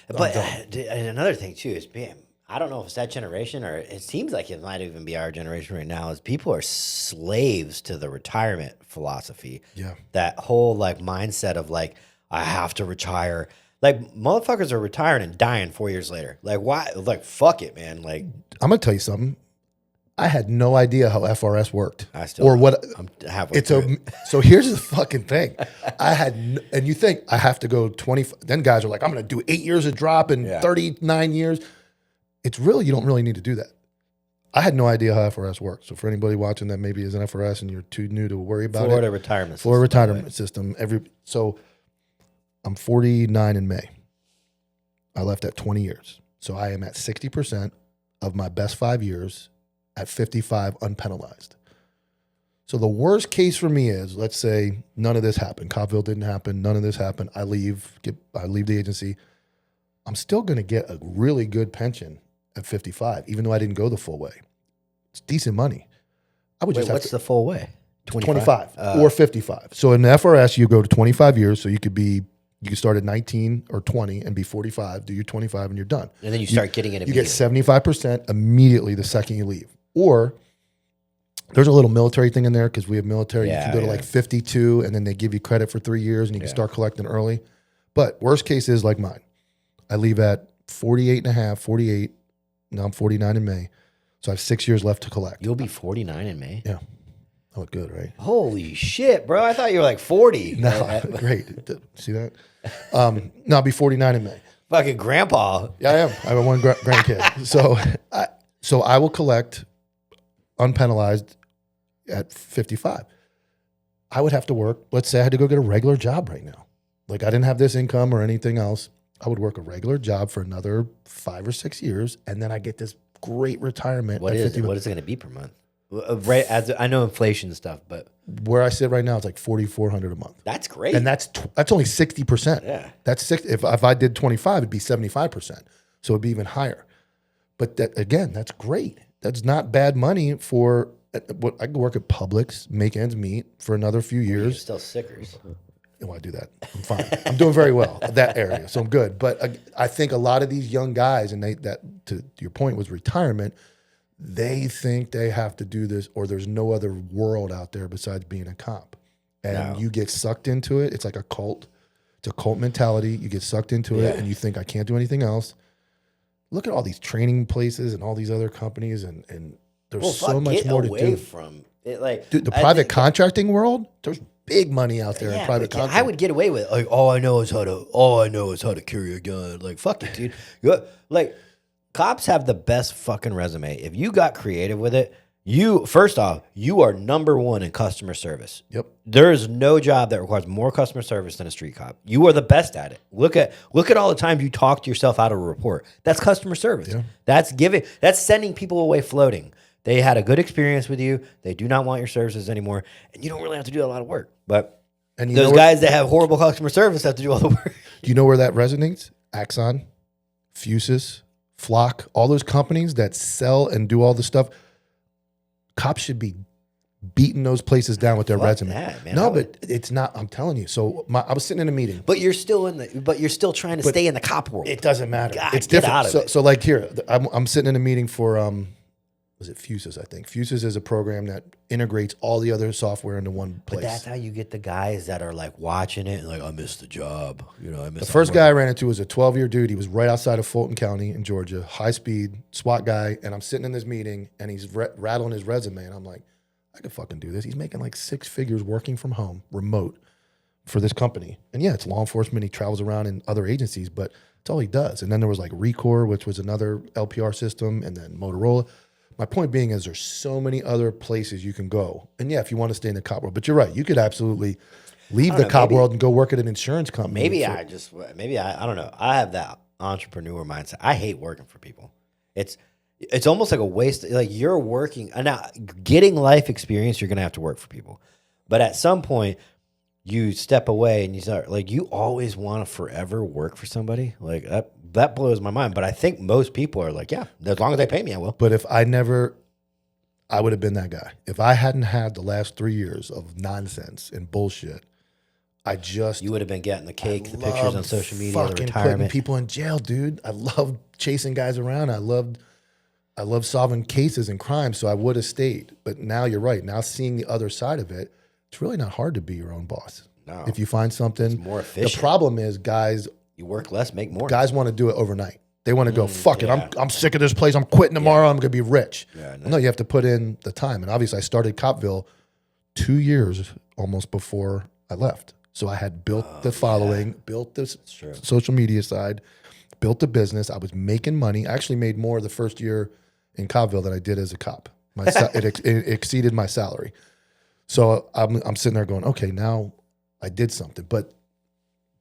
But and another thing too is, man, I don't know if it's that generation or it seems like it might even be our generation right now, is people are slaves to the retirement philosophy. Yeah. That whole like mindset of like, I have to retire. Like motherfuckers are retiring and dying 4 years later. Like why? Like fuck it, man. Like I'm gonna tell you something. I had no idea how FRS worked. I still or what I'm halfway through it. So here's the fucking thing. And you think I have to go 20. Then guys are like, I'm gonna do 8 years of drop and 39 years. it's really, you don't really need to do that. I had no idea how FRS works. So for anybody watching that maybe is an FRS and you're too new to worry about Florida it. retirement system. Florida retirement system. So I'm 49 in May. I left at 20 years. So I am at 60% of my best 5 years at 55 unpenalized. So the worst case for me is, let's say none of this happened. Copville didn't happen. None of this happened. I leave the agency. I'm still going to get a really good pension at 55, even though I didn't go the full way. It's decent money. I would Wait, just have what's the full way? 25 or 55. So in the FRS, you go to 25 years. So you could start at 19 or 20 and be 45, do your 25 and you're done. And then you start getting it You get immediately. 75% immediately the second you leave. Or there's a little military thing in there because we have military. You can go to like 52 and then they give you credit for 3 years and you can start collecting early. But worst case is like mine. I leave at 48 and a half, 48. Now I'm 49 in May. So I have 6 years left to collect. You'll be 49 in May. Yeah. I look good, right? Holy shit, bro. I thought you were like 40. No, great. See that? No, I'll be 49 in May. Fucking grandpa. Yeah, I am. I have one grandkid. So I will collect unpenalized at 55. I would have to work. Let's say I had to go get a regular job right now. Like I didn't have this income or anything else. I would work a regular job for another 5 or 6 years, and then I get this great retirement. What at is 50. it? What is it going to be per month? Right, as I know inflation stuff, but Where I sit right now, it's like $4,400 a month. that's great. And that's only 60%. Yeah. That's six. If I did 25, it'd be 75%. So it'd be even higher. But that again, that's great. That's not bad money for what I could work at Publix, make ends meet for another few You're years. still sickers. Why do that? I'm fine. I'm doing very well at that area, so I'm good. But I think a lot of these young guys, and that to your point was retirement. They think they have to do this, or there's no other world out there besides being a cop. And you get sucked into it. It's like a cult. It's a cult mentality. You get sucked into it, and you think I can't do anything else. Look at all these training places and all these other companies, and there's so much more to do. From it, like Dude, the I private think- contracting world, there's big money out there in private but contracting. I would get away with it. Like all I know is how to carry a gun. Like fuck it, dude. Like cops have the best fucking resume. If you got creative with it, first off, you are number one in customer service. Yep. There is no job that requires more customer service than a street cop. You are the best at it. Look at all the times you talk to yourself out of a report. That's customer service. Yeah. That's sending people away floating. They had a good experience with you. They do not want your services anymore, and you don't really have to do a lot of work. But those guys that have horrible customer service have to do all the work. Do you know where that resonates? Axon, Fusus, Flock, all those companies that sell and do all the stuff. Cops should be beating those places down with their resume. That, man. No, but it's not. I'm telling you. So I was sitting in a meeting. But you're still trying to stay in the cop world. It doesn't matter. God, it's get different. out of it. So like here, I'm sitting in a meeting for was it Fusus? I think Fusus is a program that integrates all the other software into one place. But that's how you get the guys that are like watching it and like, I missed the job. I missed The first guy I ran into was a 12-year dude. He was right outside of Fulton County in Georgia, high speed SWAT guy. And I'm sitting in this meeting and he's rattling his resume. And I'm like, I could fucking do this. He's making like 6 figures working from home, remote for this company. And yeah, it's law enforcement. He travels around in other agencies, but it's all he does. And then there was like Recor, which was another LPR system, and then Motorola. My point being is there's so many other places you can go. And yeah, if you want to stay in the cop world, but you're right. You could absolutely leave the cop world and go work at an insurance company. Maybe I don't know. I have that entrepreneur mindset. I hate working for people. It's almost like a waste. Like you're working now, getting life experience. You're gonna have to work for people, but at some point, you step away and you start like you always want to forever work for somebody. Like that blows my mind. But I think most people are like, yeah, as long as they pay me, I will. But if I would have been that guy. If I hadn't had the last 3 years of nonsense and bullshit, you would have been getting the cake, the pictures on social media, the fucking retirement. putting people in jail, dude. I love chasing guys around. I love solving cases and crimes, so I would have stayed. But now you're right. Now seeing the other side of it, it's really not hard to be your own boss. No. If you find something. It's more efficient. The problem is guys. You work less, make more. Guys want to do it overnight. They want to go, fuck it. I'm sick of this place. I'm quitting tomorrow. I'm going to be rich. Yeah, no, you have to put in the time. And obviously I started Copville 2 years almost before I left. So I had built the following, built this social media side, built a business. I was making money. I actually made more the first year in Cobbville than I did as a cop. It exceeded my salary. So I'm sitting there going, okay, now I did something. But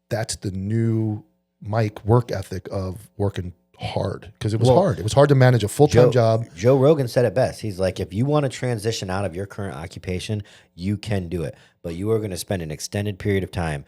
that's the new Mike work ethic of working hard, because it was hard. It was hard to manage a full-time job. Joe Rogan said it best. He's like, if you want to transition out of your current occupation, you can do it. But you are going to spend an extended period of time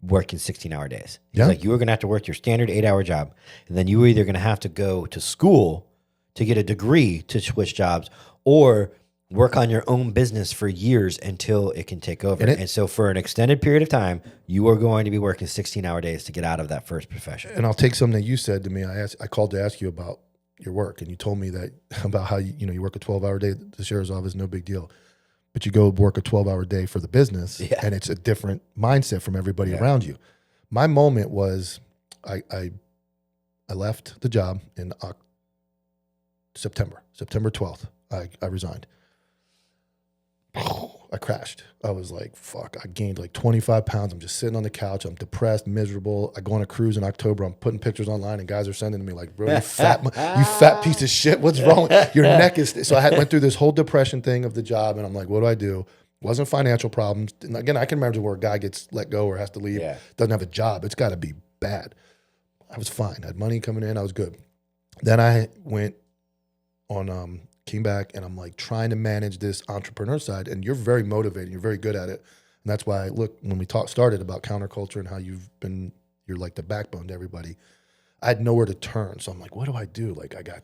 working 16-hour days. He's like, you are going to have to work your standard 8-hour job. And then you are either going to have to go to school to get a degree to switch jobs, or work on your own business for years until it can take over. And so for an extended period of time, you are going to be working 16-hour days to get out of that first profession. And I'll take something that you said to me. I called to ask you about your work, and you told me that about how you work a 12-hour day at the sheriff's office, no big deal. But you go work a 12-hour day for the business, and it's a different mindset from everybody around you. My moment was I left the job in September 12th. I resigned. I crashed. I was like, fuck, I gained like 25 pounds. I'm just sitting on the couch. I'm depressed, miserable. I go on a cruise in October. I'm putting pictures online, and guys are sending to me like, bro, you fat piece of shit. What's wrong? Your neck is... So I went through this whole depression thing of the job, and I'm like, what do? Wasn't financial problems. And again, I can remember where a guy gets let go or has to leave, doesn't have a job. It's got to be bad. I was fine. I had money coming in. I was good. Then I went on... came back, and I'm like trying to manage this entrepreneur side, and you're very motivated. You're very good at it. And that's why, look, when we started about counterculture and how you're like the backbone to everybody, I had nowhere to turn. So I'm like, what do I do? Like, I got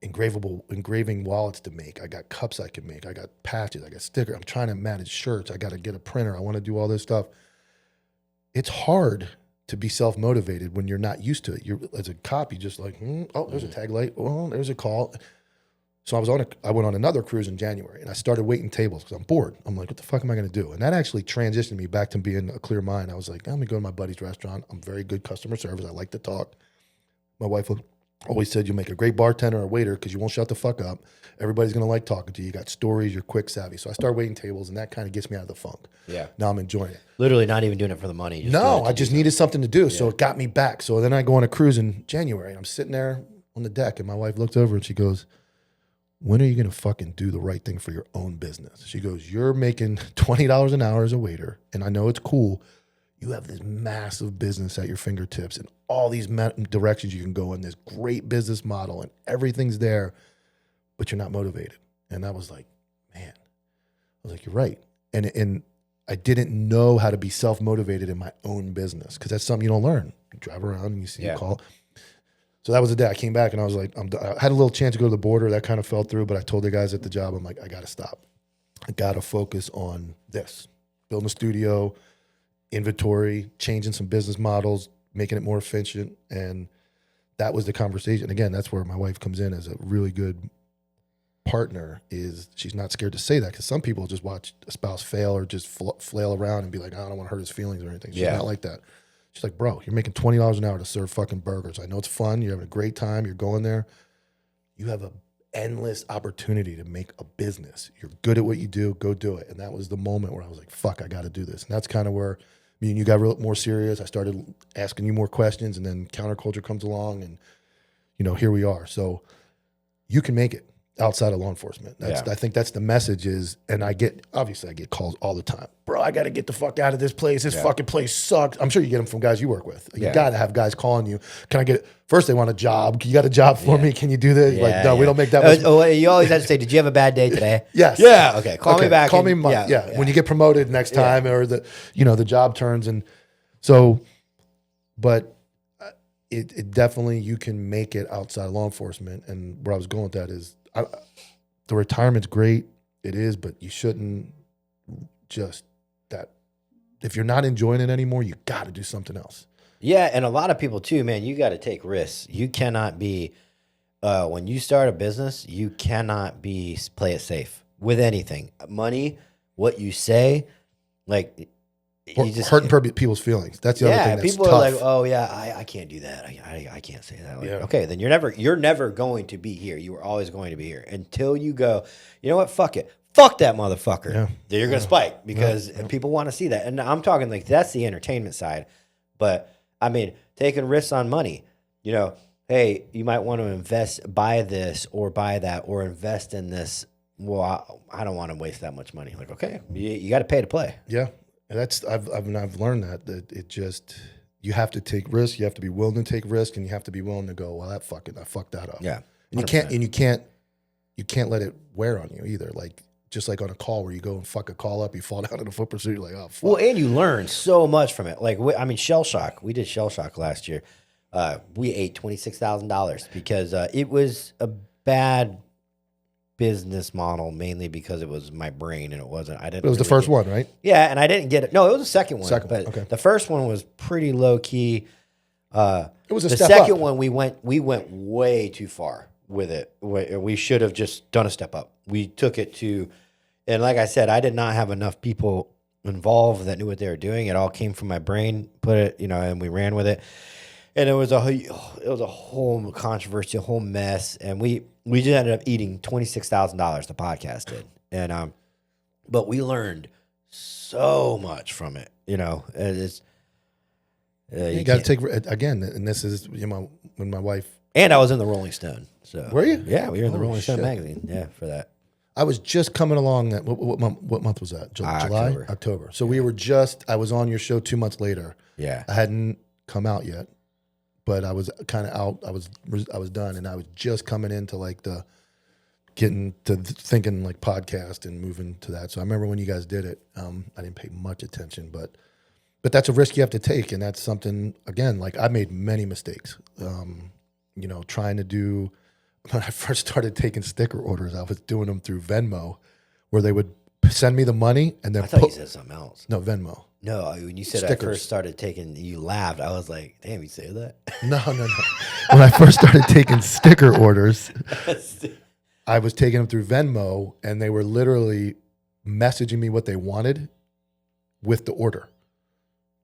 engraving wallets to make. I got cups I can make. I got patches. I got stickers. I'm trying to manage shirts. I got to get a printer. I want to do all this stuff. It's hard to be self-motivated when you're not used to it. You're, as a cop, you just like, oh, there's a tag light. Oh, there's a call. So I went on another cruise in January, and I started waiting tables because I'm bored. I'm like, what the fuck am I going to do? And that actually transitioned me back to being a clear mind. I was like, let me go to my buddy's restaurant. I'm very good customer service. I like to talk. My wife always said, you make a great bartender or waiter because you won't shut the fuck up. Everybody's going to like talking to you. You got stories. You're quick savvy. So I started waiting tables, and that kind of gets me out of the funk. Yeah. Now I'm enjoying it. Literally not even doing it for the money. No, I just needed something to do. So it got me back. So then I go on a cruise in January, and I'm sitting there on the deck, and my wife looked over, and she goes, when are you going to fucking do the right thing for your own business? She goes, you're making $20 an hour as a waiter, and I know it's cool. You have this massive business at your fingertips and all these directions you can go in, this great business model, and everything's there, but you're not motivated. And I was like, man, I was like, you're right. And I didn't know how to be self-motivated in my own business, because that's something you don't learn. You drive around and you see a call. So that was the day I came back, and I was like, I had a little chance to go to the border. That kind of fell through, but I told the guys at the job, I'm like, I got to stop. I got to focus on this, building a studio, inventory, changing some business models, making it more efficient. And that was the conversation. Again, that's where my wife comes in as a really good partner. Is she's not scared to say that, because some people just watch a spouse fail or just flail around and be like, I don't want to hurt his feelings or anything. She's not like that. She's like, bro, you're making $20 an hour to serve fucking burgers. I know it's fun. You're having a great time. You're going there. You have an endless opportunity to make a business. You're good at what you do. Go do it. And that was the moment where I was like, fuck, I got to do this. And that's kind of where me and you got more serious. I started asking you more questions, and then counterculture comes along, and, here we are. So you can make it outside of law enforcement. I think that's the message is, and obviously I get calls all the time. Bro, I got to get the fuck out of this place. This fucking place sucks. I'm sure you get them from guys you work with. You got to have guys calling you. Can I get it? First they want a job. You got a job for me? Can you do this? No, we don't make that much. You always have to say, did you have a bad day today? Yes. Yeah. Okay. Call me back. Call me. When you get promoted next time, or the job turns, and so, but it definitely, you can make it outside law enforcement. And where I was going with that is, the retirement's great. It is, but you shouldn't just that. If you're not enjoying it anymore, you got to do something else. Yeah, and a lot of people too, man. You got to take risks. You cannot be when you start a business. You cannot play it safe with anything. Money, what you say, like. You just hurting people's feelings. That's the other thing. That's people tough. Are like, oh yeah, I can't do that. I can't say that. Like, okay, then you're never going to be here. You are always going to be here until you go, you know what? Fuck it. Fuck that motherfucker. Yeah. Then you're gonna spike because people want to see that. And I'm talking like that's the entertainment side. But I mean, taking risks on money. you know, hey, you might want to buy this or buy that or invest in this. Well, I don't want to waste that much money. Like, okay, you got to pay to play. Yeah, and I've learned that it just, you have to take risks. You have to be willing to take risks, and you have to be willing to go, well, I fucked that up. Yeah, and you can't let it wear on you either. Like, just like on a call where you go and fuck a call up, you fall down in a foot pursuit, you're like, oh, fuck. Well, and you learn so much from it. Like, I mean, Shell Shock. We did Shell Shock last year. We ate $26,000 because it was a bad business model, mainly because it was my brain and it wasn't. I didn't. It was the first one, right? Yeah, and I didn't get it. No, it was the second one. Second, but okay. The first one was pretty low key. It was a the step second up. one we went way too far with it. We should have just done a step up. We took it to, and like I said, I did not have enough people involved that knew what they were doing. It all came from my brain. Put it, and we ran with it. And it was a whole controversy, a whole mess, and we just ended up eating $26,000. The podcast did, and but we learned so much from it. It's You got to take, again, and this is, when my wife. And I was in the Rolling Stone. So were you? Yeah, we were in the Rolling Stone shit. magazine. Yeah, for that. I was just coming along. What month was that? July, October. So we were just. I was on your show 2 months later. Yeah, I hadn't come out yet, but I was kind of out. I was done, and I was just coming into like getting to thinking like podcast and moving to that. So I remember when you guys did it. I didn't pay much attention, but that's a risk you have to take, and that's something, again, like I made many mistakes. Trying to do, when I first started taking sticker orders, I was doing them through Venmo, where they would send me the money and then I thought you said something else. No, Venmo. No, when you said Stickers. I first started taking, you laughed. I was like, damn, you say that? No. When I first started taking sticker orders, I was taking them through Venmo, and they were literally messaging me what they wanted with the order.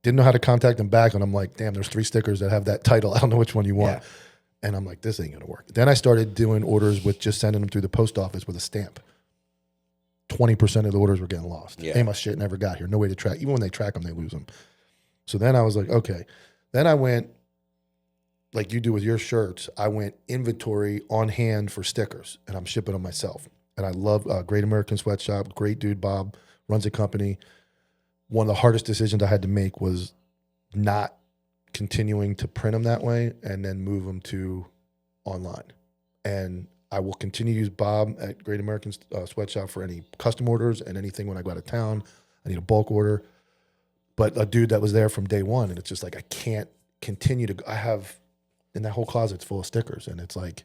Didn't know how to contact them back, and I'm like, damn, there's 3 stickers that have that title. I don't know which one you want. Yeah. And I'm like, this ain't gonna work. Then I started doing orders with just sending them through the post office with a stamp. 20% of the orders were getting lost. Yeah. Hey, my shit never got here. No way to track. Even when they track them, they lose them. So then I was like, okay. Then I went, like you do with your shirts, I went inventory on hand for stickers, and I'm shipping them myself. And I love Great American Sweatshop. Great dude, Bob, runs a company. One of the hardest decisions I had to make was not continuing to print them that way and then move them to online. And I will continue to use Bob at Great American Sweatshop for any custom orders and anything when I go out of town. I need a bulk order. But a dude that was there from day one, and it's just like, I can't continue to, I have, in that whole closet's full of stickers, and it's like,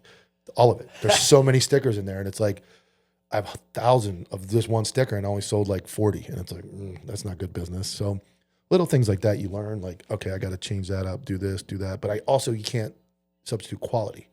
all of it. There's so many stickers in there, and it's like, I have 1,000 of this one sticker and I only sold like 40. And it's like, that's not good business. So little things like that you learn, like, okay, I got to change that up, do this, do that. But you can't substitute quality,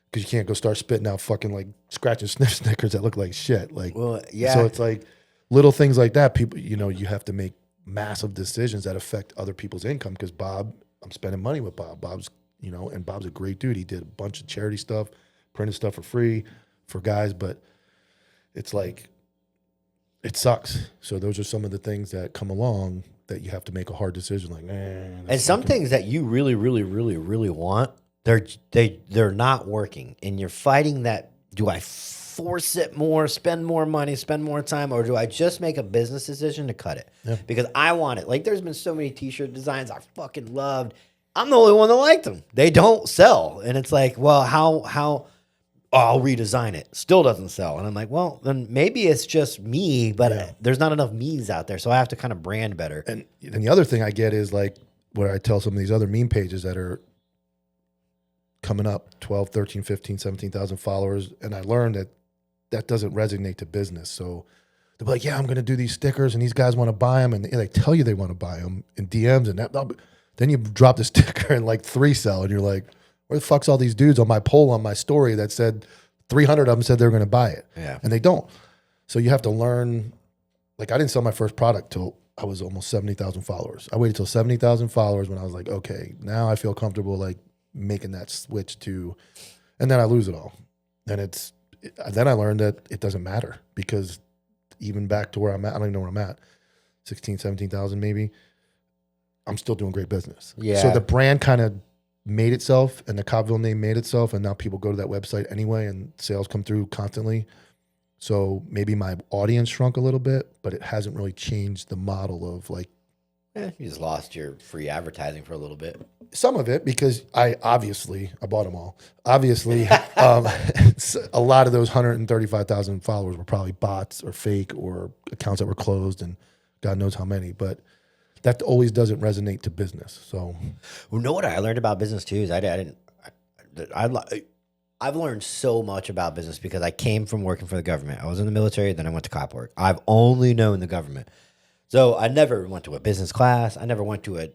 because you can't go start spitting out fucking like scratch and sniff stickers that look like shit. Like, well, yeah. So it's like little things like that. People, you have to make massive decisions that affect other people's income, because Bob, I'm spending money with Bob. Bob's, and Bob's a great dude. He did a bunch of charity stuff, printed stuff for free for guys, but it's like, it sucks. So those are some of the things that come along that you have to make a hard decision. Like, and some things that you really, really, really, really want, they're not working, and you're fighting that. Do I force it more, spend more money, spend more time, or do I just make a business decision to cut it? Yeah. Because I want it. Like, there's been so many T-shirt designs I fucking loved. I'm the only one that liked them. They don't sell, and it's like, well, how? Oh, I'll redesign it. Still doesn't sell. And I'm like, well, then maybe it's just me, but there's not enough me's out there. So I have to kind of brand better. And the other thing I get is like, where I tell some of these other meme pages that are coming up, 12, 13, 15, 17,000 followers. And I learned that doesn't resonate to business. So they'll be like, yeah, I'm going to do these stickers, and these guys want to buy them. And they tell you they want to buy them in DMs. And then you drop the sticker and like 3 sell. And you're like, where the fuck's all these dudes on my poll on my story that said 300 of them said they were going to buy it? Yeah. And they don't. So you have to learn. Like, I didn't sell my first product till I was almost 70,000 followers. I waited till 70,000 followers when I was like, okay, now I feel comfortable like making that switch to, and then I lose it all. And then I learned that it doesn't matter, because even back to where I'm at, I don't even know where I'm at, 16, 17,000 maybe, I'm still doing great business. Yeah. So the brand kind of made itself and the Cobbville name made itself, and now people go to that website anyway and sales come through constantly. So maybe my audience shrunk a little bit, but it hasn't really changed the model of like. You just lost your free advertising for a little bit. Some of it, because I bought them all. Obviously, a lot of those 135,000 followers were probably bots or fake or accounts that were closed, and God knows how many. But that always doesn't resonate to business. So, You know what I learned about business too is I've learned so much about business because I came from working for the government. I was in the military, then I went to cop work. I've only known the government. So I never went to a business class. I never went to a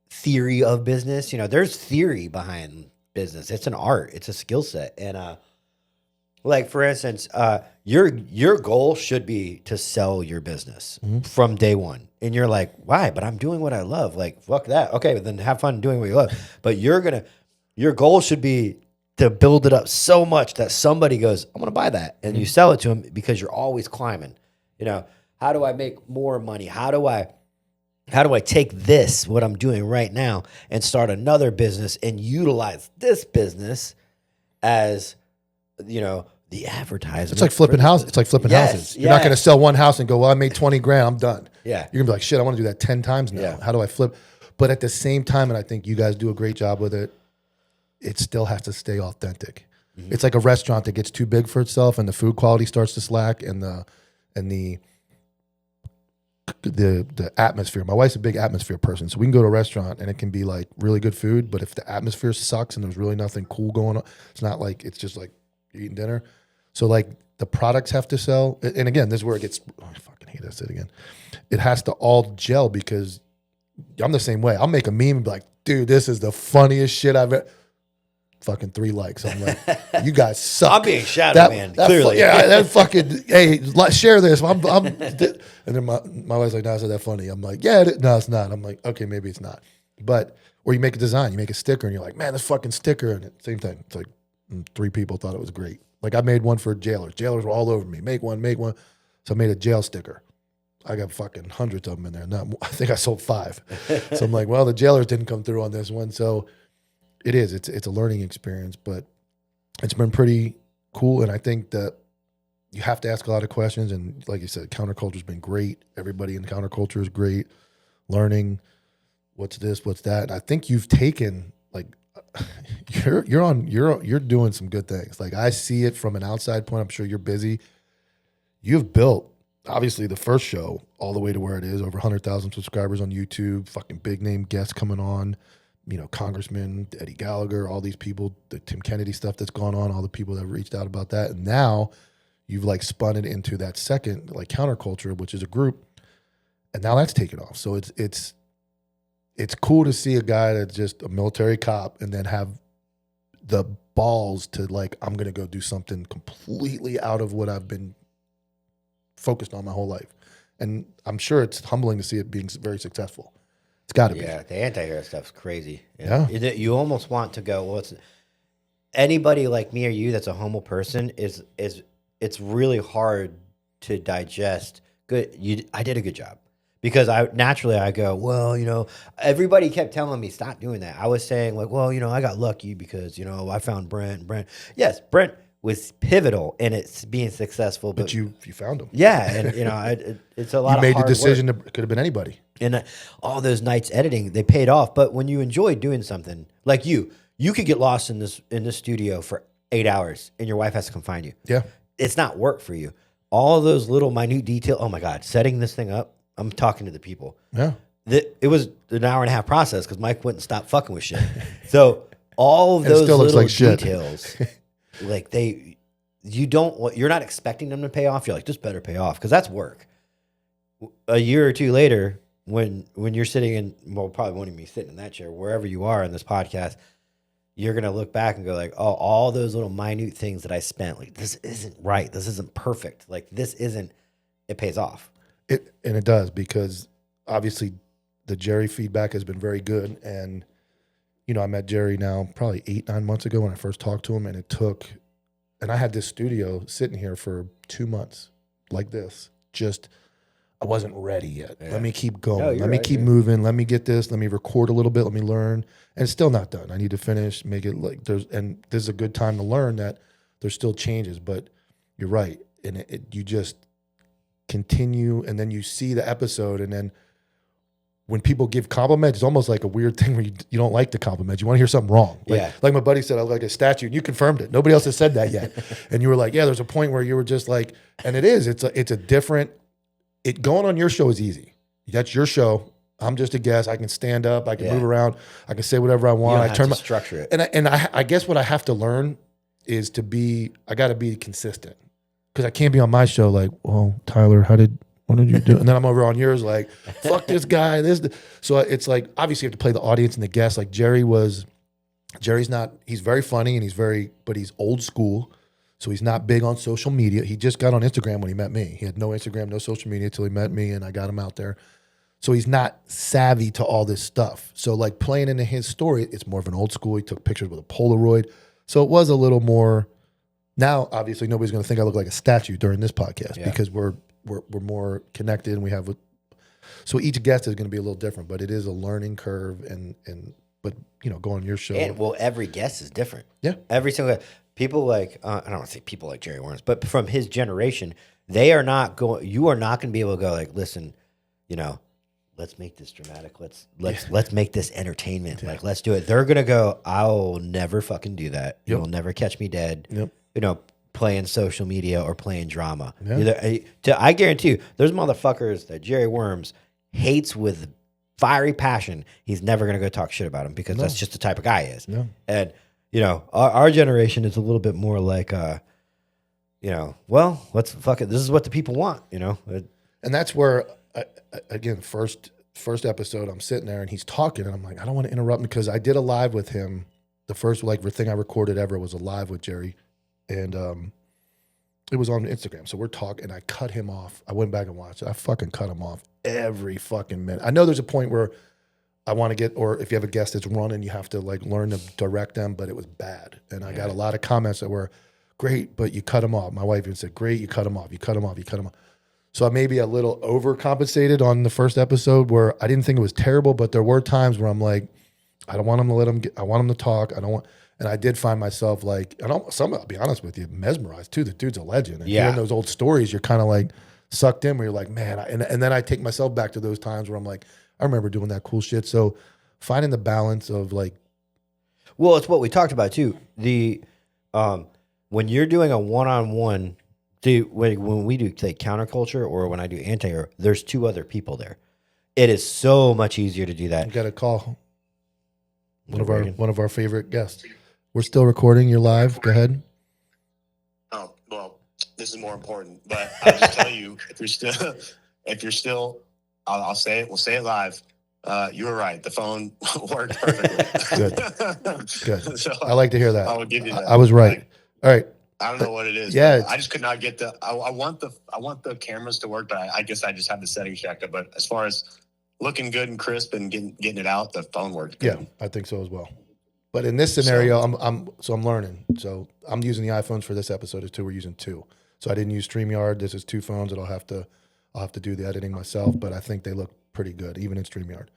theory of business. You know, there's theory behind business. It's an art. It's a skill set. And like for instance, your goal should be to sell your business from day one. And you're like, why? But I'm doing what I love. Like, fuck that. Okay, but then have fun doing what you love. But your goal should be to build it up so much that somebody goes, I'm gonna buy that. And you sell it to them because you're always climbing. You know, how do I make more money? How do I take this, what I'm doing right now, and start another business and utilize this business as, you know, the advertisement? it's like flipping houses. It's like flipping houses. You're not going to sell one house and go, well, I made 20 grand. I'm done. Yeah. You're going to be like, shit, I want to do that 10 times now. Yeah. How do I flip? But at the same time, and I think you guys do a great job with it, it still has to stay authentic. Mm-hmm. It's like a restaurant that gets too big for itself and the food quality starts to slack and the atmosphere. My wife's a big atmosphere person, so we can go to a restaurant and it can be like really good food, but if the atmosphere sucks and there's really nothing cool going on, it's not like, it's just like you're eating dinner. So like the products have to sell. And again, this is where it gets, I fucking hate that shit again. It has to all gel because I'm the same way. I'll make a meme and be like, dude, this is the funniest shit I've ever. Fucking 3 likes. I'm like, you guys suck. I'm being shouted, man. Clearly, that fucking. Hey, share this. And then my wife's like, "No, is that funny?" I'm like, "Yeah, no, it's not." I'm like, "Okay, maybe it's not." But or you make a design, you make a sticker, and you're like, "Man, this fucking sticker." And same thing. It's like 3 people thought it was great. Like I made one for jailers. Jailers were all over me. Make one. So I made a jail sticker. I got fucking hundreds of them in there. I think I sold 5. So I'm like, well, the jailers didn't come through on this one, so. It is. It's a learning experience, but it's been pretty cool. And I think that you have to ask a lot of questions. And like you said, counterculture's been great. Everybody in counterculture is great. Learning what's this, what's that. And I think you've taken like you're doing some good things. Like I see it from an outside point. I'm sure you're busy. You've built obviously the first show all the way to where it is, over 100,000 subscribers on YouTube. Fucking big name guests coming on. You know, Congressman Eddie Gallagher, all these people, the Tim Kennedy stuff that's gone on, all the people that have reached out about that. And now you've like spun it into that second, like counterculture, which is a group. And now that's taken off. So it's cool to see a guy that's just a military cop and then have the balls to like, I'm going to go do something completely out of what I've been focused on my whole life. And I'm sure it's humbling to see it being very successful. It's got to be. Yeah, the anti-hero stuff's crazy. Yeah. You almost want to go, well, it's anybody like me or you that's a humble person is it's really hard to digest. I did a good job. Because I go, well, you know, everybody kept telling me stop doing that. I was saying like, well, you know, I got lucky because, you know, I found Brent. Yes, Brent was pivotal in it being successful. But you found him. Yeah, and you know, it's a lot. You of made hard the decision. work. It could have been anybody. And all those nights editing, they paid off. But when you enjoy doing something like you could get lost in this studio for 8 hours, and your wife has to come find you. Yeah, it's not work for you. All those little minute detail. Oh my God, setting this thing up. I'm talking to the people. Yeah, it was an hour and a half process because Mike wouldn't stop fucking with shit. So all of those still looks little like shit. details, like you're not expecting them to pay off. You're like, this better pay off because that's work. A year or two later, when you're sitting in, well, probably won't even be sitting in that chair, wherever you are in this podcast, you're gonna look back and go like, oh, all those little minute things that I spent, like this isn't right, this isn't perfect, like this isn't. It pays off. It does, because obviously the Jerry feedback has been very good. And, you know, I met Jerry now probably 8-9 months ago when I first talked to him, and I had this studio sitting here for 2 months like this. Just, I wasn't ready yet. Yeah. Let me keep going. No, you're Let me right, keep yeah. moving. Let me get this. Let me record a little bit. Let me learn. And it's still not done. I need to finish, make it like and this is a good time to learn that there's still changes, but you're right. And you just continue, and then you see the episode, and then when people give compliments, it's almost like a weird thing where you don't like the compliment. You want to hear something wrong. Like my buddy said, I look like a statue, and you confirmed it. Nobody else has said that yet. And you were like, yeah, there's a point where you were just like, and it's a different, going on your show is easy. That's your show. I'm just a guest. I can stand up. I can move around. I can say whatever I want. You don't have to structure it. And I guess what I have to learn is I got to be consistent, because I can't be on my show like, well, Tyler, what did you do? And then I'm over on yours like, fuck this guy. So it's like, obviously you have to play the audience and the guest. Like Jerry's not, he's very funny and but he's old school. So he's not big on social media. He just got on Instagram when he met me. He had no Instagram, no social media until he met me, and I got him out there. So he's not savvy to all this stuff. So like playing into his story, it's more of an old school. He took pictures with a Polaroid. So it was a little more. Now, obviously, nobody's going to think I look like a statue during this podcast because we're more connected, and we have. So each guest is going to be a little different, but it is a learning curve, but go on your show. And every guest is different. Yeah, every single people like I don't want to say people like Jerry Worms, but from his generation, they are not going. You are not going to be able to go like, listen, let's make this dramatic. Let's make this entertainment. Yeah. Like, let's do it. They're gonna go, I'll never fucking do that. You'll never catch me dead. Yep. Playing social media or playing drama. Yeah. I guarantee you, there's motherfuckers that Jerry Worms hates with fiery passion. He's never gonna go talk shit about him because that's just the type of guy he is. No. And our generation is a little bit more like, well, let's fuck it. This is what the people want. And that's where. Again, first episode, I'm sitting there and he's talking, and I'm like, I don't want to interrupt him, because I did a live with him. The first thing I recorded ever was a live with Jerry, and it was on Instagram. So we're talking, and I cut him off. I went back and watched it. I fucking cut him off every fucking minute. I know there's a point where I want to or if you have a guest that's running, you have to like learn to direct them, but it was bad. And I got a lot of comments that were, great, but you cut him off. My wife even said, great, you cut him off. You cut him off. You cut him off. So I may be a little overcompensated on the first episode, where I didn't think it was terrible, but there were times where I'm like, I don't want him to I want him to talk. And I did find myself like, I'll be honest with you, mesmerized too. The dude's a legend. And hearing those old stories, you're kind of like sucked in, where you're like, man, and then I take myself back to those times where I'm like, I remember doing that cool shit. So finding the balance of like. Well, it's what we talked about too. When you're doing a one-on-one, when we do say counterculture or when I do anti-hero, there's two other people there. It is so much easier to do that. You got to call one of our favorite guests. We're still recording. You're live. Go ahead. Oh, well, this is more important, but I'll just tell you, if you're still, I'll say it. We'll say it live. You were right. The phone worked perfectly. Good. So I like to hear that. I will give you that. I was right. All right. I don't know what it is. Yeah, I just could not get I want the cameras to work, but I guess I just have the settings jacked up. But as far as looking good and crisp and getting it out, the phone worked good. Yeah, I think so as well. But in this scenario, I'm learning. So I'm using the iPhones for this episode too. We're using two. So I didn't use StreamYard. This is two phones that I'll have to do the editing myself. But I think they look pretty good, even in StreamYard.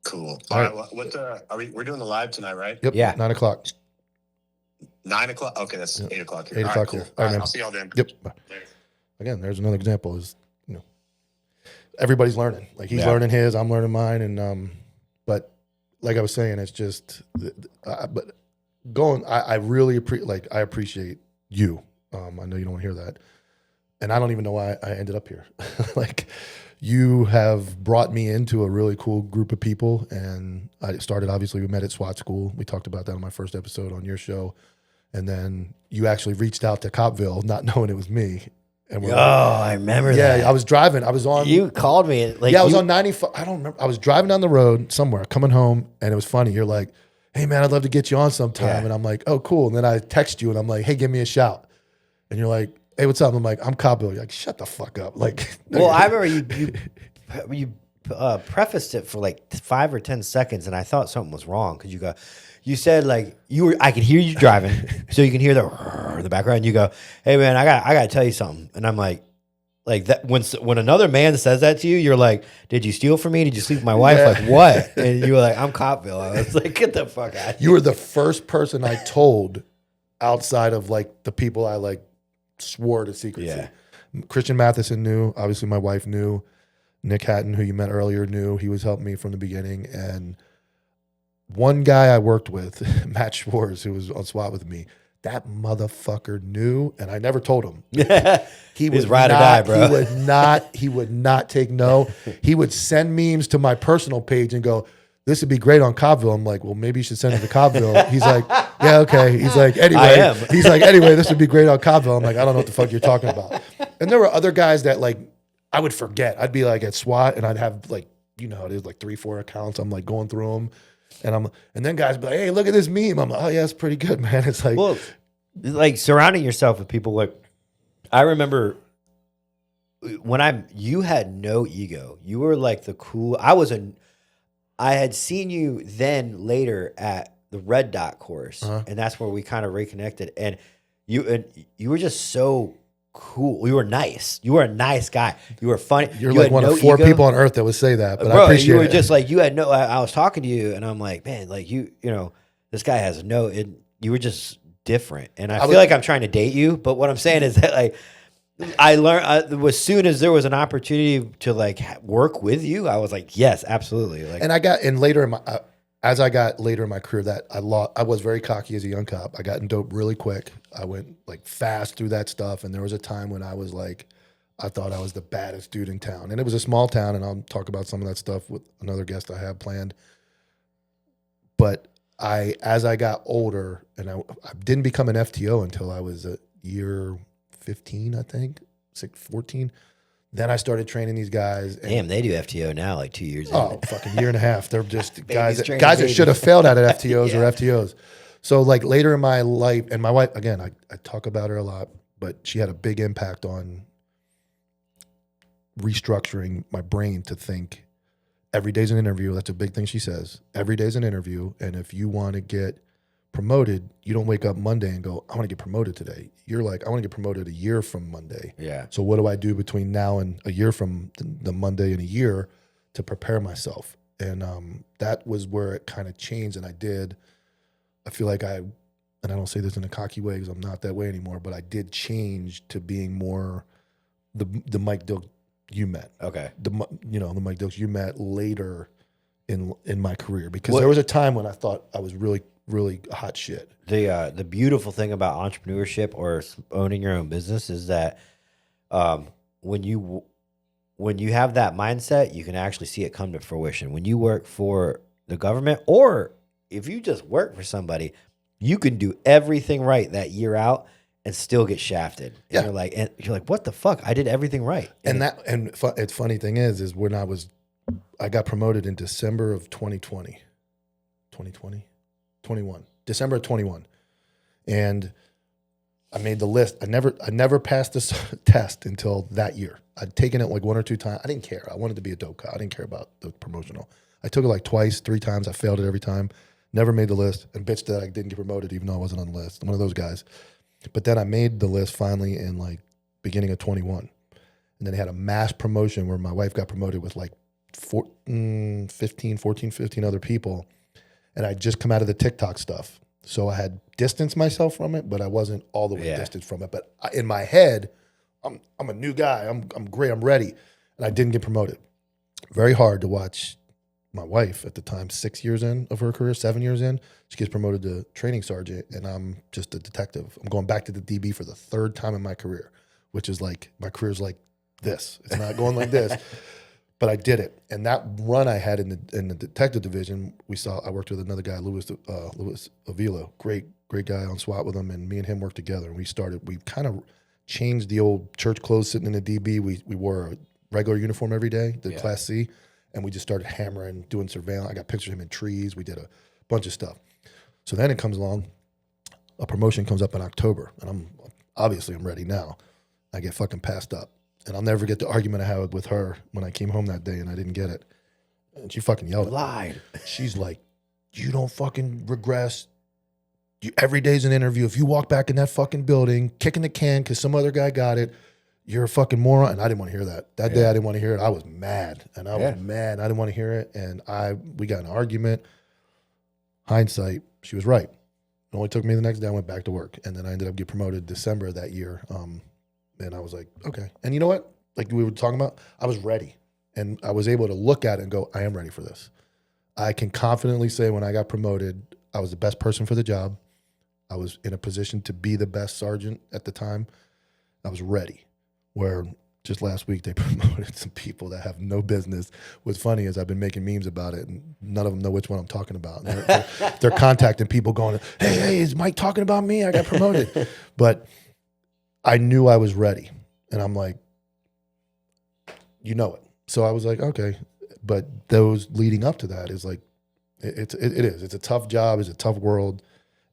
Cool. All right. We're doing the live tonight, right? Yep. Yeah. 9 o'clock. 9 o'clock. Okay, that's 8 o'clock here. 8 o'clock cool. here. All right, man. I'll see y'all then. Yep. Again, there's another example. Is everybody's learning. Like he's learning his, I'm learning mine, and but like I was saying, it's just. But I really appreciate you. I know you don't want to hear that, and I don't even know why I ended up here. Like you have brought me into a really cool group of people, and I started. Obviously, we met at SWAT school. We talked about that on my first episode on your show. And then you actually reached out to Copville, not knowing it was me. And I remember that. Yeah, I was driving. I was on. You called me. I was on 95. I don't remember. I was driving down the road somewhere, coming home, and it was funny. You're like, hey, man, I'd love to get you on sometime. Yeah. And I'm like, oh, cool. And then I text you, and I'm like, hey, give me a shout. And you're like, hey, what's up? I'm like, I'm Copville. You're like, shut the fuck up. Like, no, well, I remember you prefaced it for like 5 or 10 seconds, and I thought something was wrong because you said like I could hear you driving, so you can hear the background. You go, hey man, I got to tell you something, and I'm like Like that when another man says that to you, you're like, "Did you steal from me? Did you sleep with my wife? Like what?" And you were like, "I'm Copville." I was like, "Get the fuck out of here." You were the first person I told outside of like the people I like swore to secrecy. Yeah. Christian Matheson knew. Obviously, my wife knew. Nick Hatton, who you met earlier, knew. He was helping me from the beginning. And one guy I worked with, Matt Schwartz, who was on SWAT with me, that motherfucker knew, and I never told him. He was ride or die, bro. He would not take no. He would send memes to my personal page and go, "This would be great on Cobbville." I'm like, "Well, maybe you should send it to Cobbville." He's like, "Yeah, okay." He's like, "Anyway." He's like, "Anyway, this would be great on Cobbville." I'm like, "I don't know what the fuck you're talking about." And there were other guys that like I would forget. I'd be like at SWAT and I'd have like, you know, it is like 3-4 accounts. I'm like going through them. And then guys be like, "Hey, look at this meme." I'm like, "Oh yeah, it's pretty good, man." It's like, well, like surrounding yourself with people like, I remember when you had no ego. You were like the cool. I had seen you then later at the Red Dot course, and that's where we kind of reconnected. And you were just so cool. You were nice. You were a nice guy. You were funny. You're like one of 4 people on earth that would say that, but I appreciate it. You were just like, you had no, I was talking to you and I'm like, man, like you know, this guy has no, you were just different. And I feel like I'm trying to date you, but what I'm saying is that like, I learned as soon as there was an opportunity to like work with you, I was like, yes, absolutely. Like, and later in my, as I got later in my career, that I was very cocky as a young cop. I got in dope really quick. I went like fast through that stuff. And there was a time when I was like, I thought I was the baddest dude in town. And it was a small town. And I'll talk about some of that stuff with another guest I have planned. But as I got older, and I didn't become an FTO until I was a year 15, I think, 14. Then I started training these guys. And, damn, they do FTO now, like 2 years. Fucking year and a half. They're just guys that should have failed out at FTOs or FTOs. So like later in my life, and my wife, again, I talk about her a lot, but she had a big impact on restructuring my brain to think every day's an interview. That's a big thing she says. Every day's an interview. And if you want to get promoted, you don't wake up Monday and go, "I want to get promoted today." You're like, "I want to get promoted a year from Monday." Yeah. So what do I do between now and a year from the Monday in a year to prepare myself? And that was where it kind of changed. And I feel like and I don't say this in a cocky way because I'm not that way anymore, but I did change to being more the Mike Dilk you met. Okay. The Mike Dilk you met later in my career, because there was a time when I thought I was really, really hot shit. The beautiful thing about entrepreneurship or owning your own business is that when you have that mindset, you can actually see it come to fruition. When you work for the government, or if you just work for somebody, you can do everything right that year out and still get shafted. And you're like, what the fuck? I did everything right. It's funny thing is when I got promoted in December of 2020, December of 21. And I made the list. I never passed this test until that year. I'd taken it like 1 or 2 times. I didn't care. I wanted to be a dope cop. I didn't care about the promotional. I took it like twice, 3 times. I failed it every time. Never made the list, and bitched that I didn't get promoted even though I wasn't on the list. I'm one of those guys. But then I made the list finally in like beginning of 21. And then they had a mass promotion where my wife got promoted with like 14, 15 other people. And I'd just come out of the TikTok stuff. So I had distanced myself from it, but I wasn't all the way distanced from it. But in my head, I'm a new guy. I'm great. I'm ready. And I didn't get promoted. Very hard to watch my wife at the time, 6 years in of her career, 7 years in, she gets promoted to training sergeant, and I'm just a detective. I'm going back to the DB for the 3rd time in my career, which is like, my career's like this. It's not going like this. But I did it. And that run I had in the detective division, I worked with another guy, Louis Avila, great guy on SWAT with him, and me and him worked together. And we kind of changed the old church clothes sitting in the DB. We wore a regular uniform every day, the Class C, and we just started hammering, doing surveillance. I got pictures of him in trees. We did a bunch of stuff. So then it comes along, a promotion comes up in October, and I'm ready now. I get fucking passed up. And I'll never get the argument I had with her when I came home that day and I didn't get it. And she fucking yelled at me. Lied. She's like, "You don't fucking regress. Every day's an interview. If you walk back in that fucking building, kicking the can because some other guy got it, you're a fucking moron. And I didn't want to hear that. That day I didn't want to hear it. I was mad. And I was mad. I didn't want to hear it. And we got in an argument. Hindsight, she was right. It only took me the next day. I went back to work. And then I ended up getting promoted December of that year. And I was like, okay. And you know what? Like we were talking about, I was ready. And I was able to look at it and go, I am ready for this. I can confidently say when I got promoted, I was the best person for the job. I was in a position to be the best sergeant at the time. I was ready. Where just last week they promoted some people that have no business. What's funny is I've been making memes about it, and none of them know which one I'm talking about. They're contacting people going, hey, is Mike talking about me? I got promoted. But I knew I was ready. And I'm like, you know it. So I was like, okay. But those leading up to that is like, it is. It's a tough job. It's a tough world.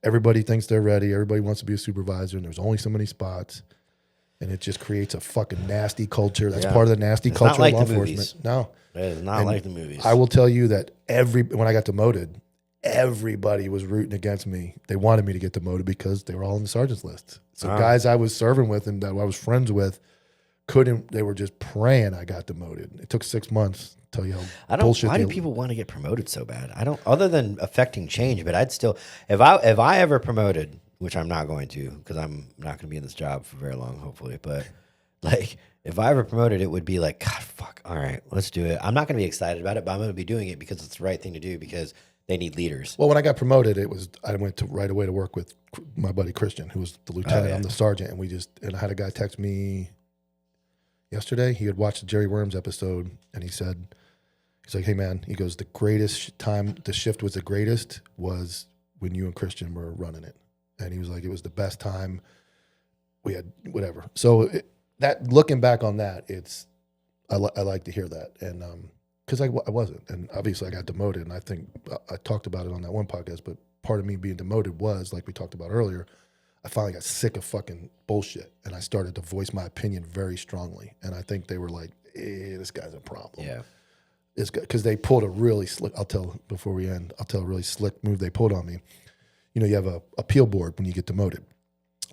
Everybody thinks they're ready. Everybody wants to be a supervisor, and there's only so many spots. And it just creates a fucking nasty culture. That's part of the nasty culture not like of law the enforcement. movies. No. It is not like the movies. I will tell you that when I got demoted, everybody was rooting against me. They wanted me to get demoted because they were all on the sergeant's list. So guys I was serving with and that I was friends with they were just praying I got demoted. It took 6 months to tell you how bullshit. Why do people want to get promoted so bad? I don't, other than affecting change, but I'd still, if I ever promoted, which I'm not going to, because I'm not going to be in this job for very long, hopefully. But like, if I ever promoted, it would be like, God, fuck, all right, let's do it. I'm not going to be excited about it, but I'm going to be doing it because it's the right thing to do because they need leaders. Well, when I got promoted, I went right away to work with my buddy Christian, who was the lieutenant. I'm the sergeant, and I had a guy text me yesterday. He had watched the Jerry Worms episode, and he's like, hey man, he goes, the greatest time the shift was the greatest was when you and Christian were running it. And he was like, it was the best time we had, whatever. So that looking back on that, I like to hear that. And because I wasn't. And obviously I got demoted. And I think I talked about it on that one podcast. But part of me being demoted was, like we talked about earlier, I finally got sick of fucking bullshit. And I started to voice my opinion very strongly. And I think they were like, this guy's a problem. Yeah. Because they pulled a really slick, I'll tell a really slick move they pulled on me. You know, you have a appeal board when you get demoted.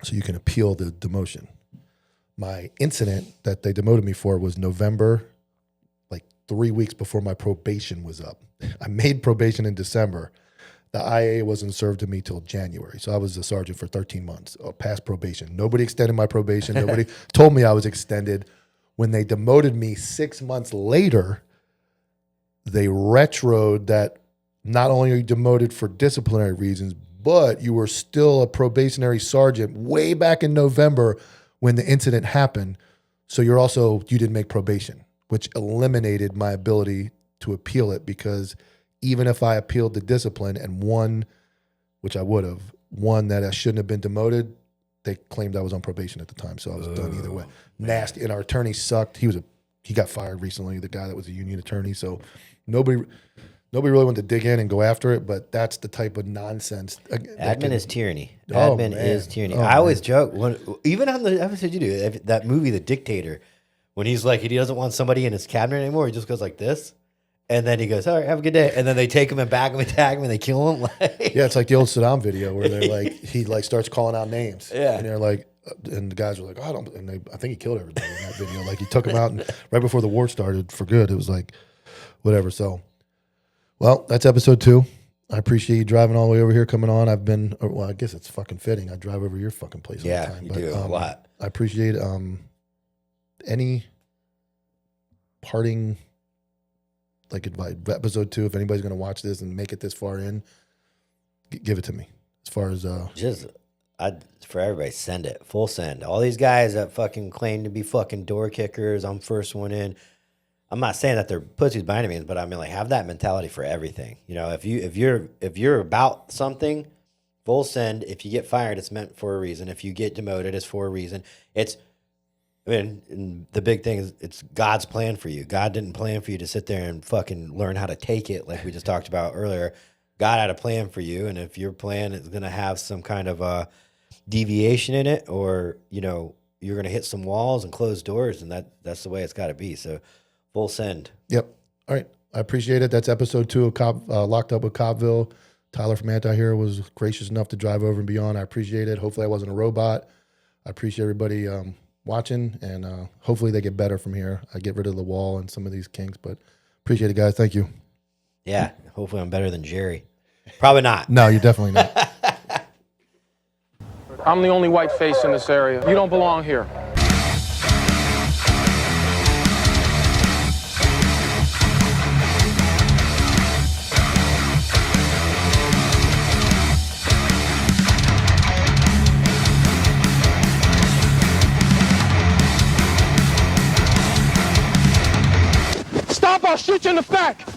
So you can appeal the demotion. My incident that they demoted me for was November, like 3 weeks before my probation was up. I made probation in December. The IA wasn't served to me till January. So I was a sergeant for 13 months, past probation. Nobody extended my probation. Nobody told me I was extended. When they demoted me 6 months later, they retroed that not only are you demoted for disciplinary reasons, but you were still a probationary sergeant way back in November when the incident happened. So you didn't make probation, which eliminated my ability to appeal it, because even if I appealed the discipline and won, which I would have, won that I shouldn't have been demoted, they claimed I was on probation at the time. So I was done either way. Nasty. And our attorney sucked. He got fired recently, the guy that was a union attorney. So nobody really wanted to dig in and go after it, but that's the type of nonsense. Admin is tyranny. Oh, Admin man. is tyranny. Oh, I always man. joke, even on the episode you do, that movie, The Dictator, when he's like, he doesn't want somebody in his cabinet anymore, he just goes like this. And then he goes, all right, have a good day. And then they take him and bag him and tag him and they kill him. Yeah, it's like the old Saddam video where they're like, he like starts calling out names. Yeah. And they're like, and the guys were like, I think he killed everybody in that video. Like he took them out, and right before the war started for good. It was like, whatever. So, well, that's episode 2. I appreciate you driving all the way over here, coming on. I guess it's fucking fitting. I drive over your fucking place all the time. You do a lot. I appreciate any parting like advice. Episode 2, if anybody's going to watch this and make it this far in, give it to me. As far as for everybody, send it. Full send. All these guys that fucking claim to be fucking door kickers, I'm first one in. I'm not saying that they're pussies by any means, but I mean, like, have that mentality for everything. You know, if you're about something, full send. If you get fired, it's meant for a reason. If you get demoted, it's for a reason. And the big thing is, it's God's plan for you. God didn't plan for you to sit there and fucking learn how to take it, like we just talked about earlier. God had a plan for you, and if your plan is going to have some kind of deviation in it, or you're going to hit some walls and close doors, and that's the way it's got to be. So, full send. Yep. All right. I appreciate it. That's episode 2 of Locked Up with Cobbville. Tyler from Anti here was gracious enough to drive over and beyond. I appreciate it. Hopefully I wasn't a robot. I appreciate everybody watching, and hopefully they get better from here. I get rid of the wall and some of these kinks, but appreciate it, guys. Thank you. Yeah, hopefully I'm better than Jerry. Probably not. No, you're definitely not. I'm the only white face in this area. You don't belong here. Stop, I'll shoot you in the back.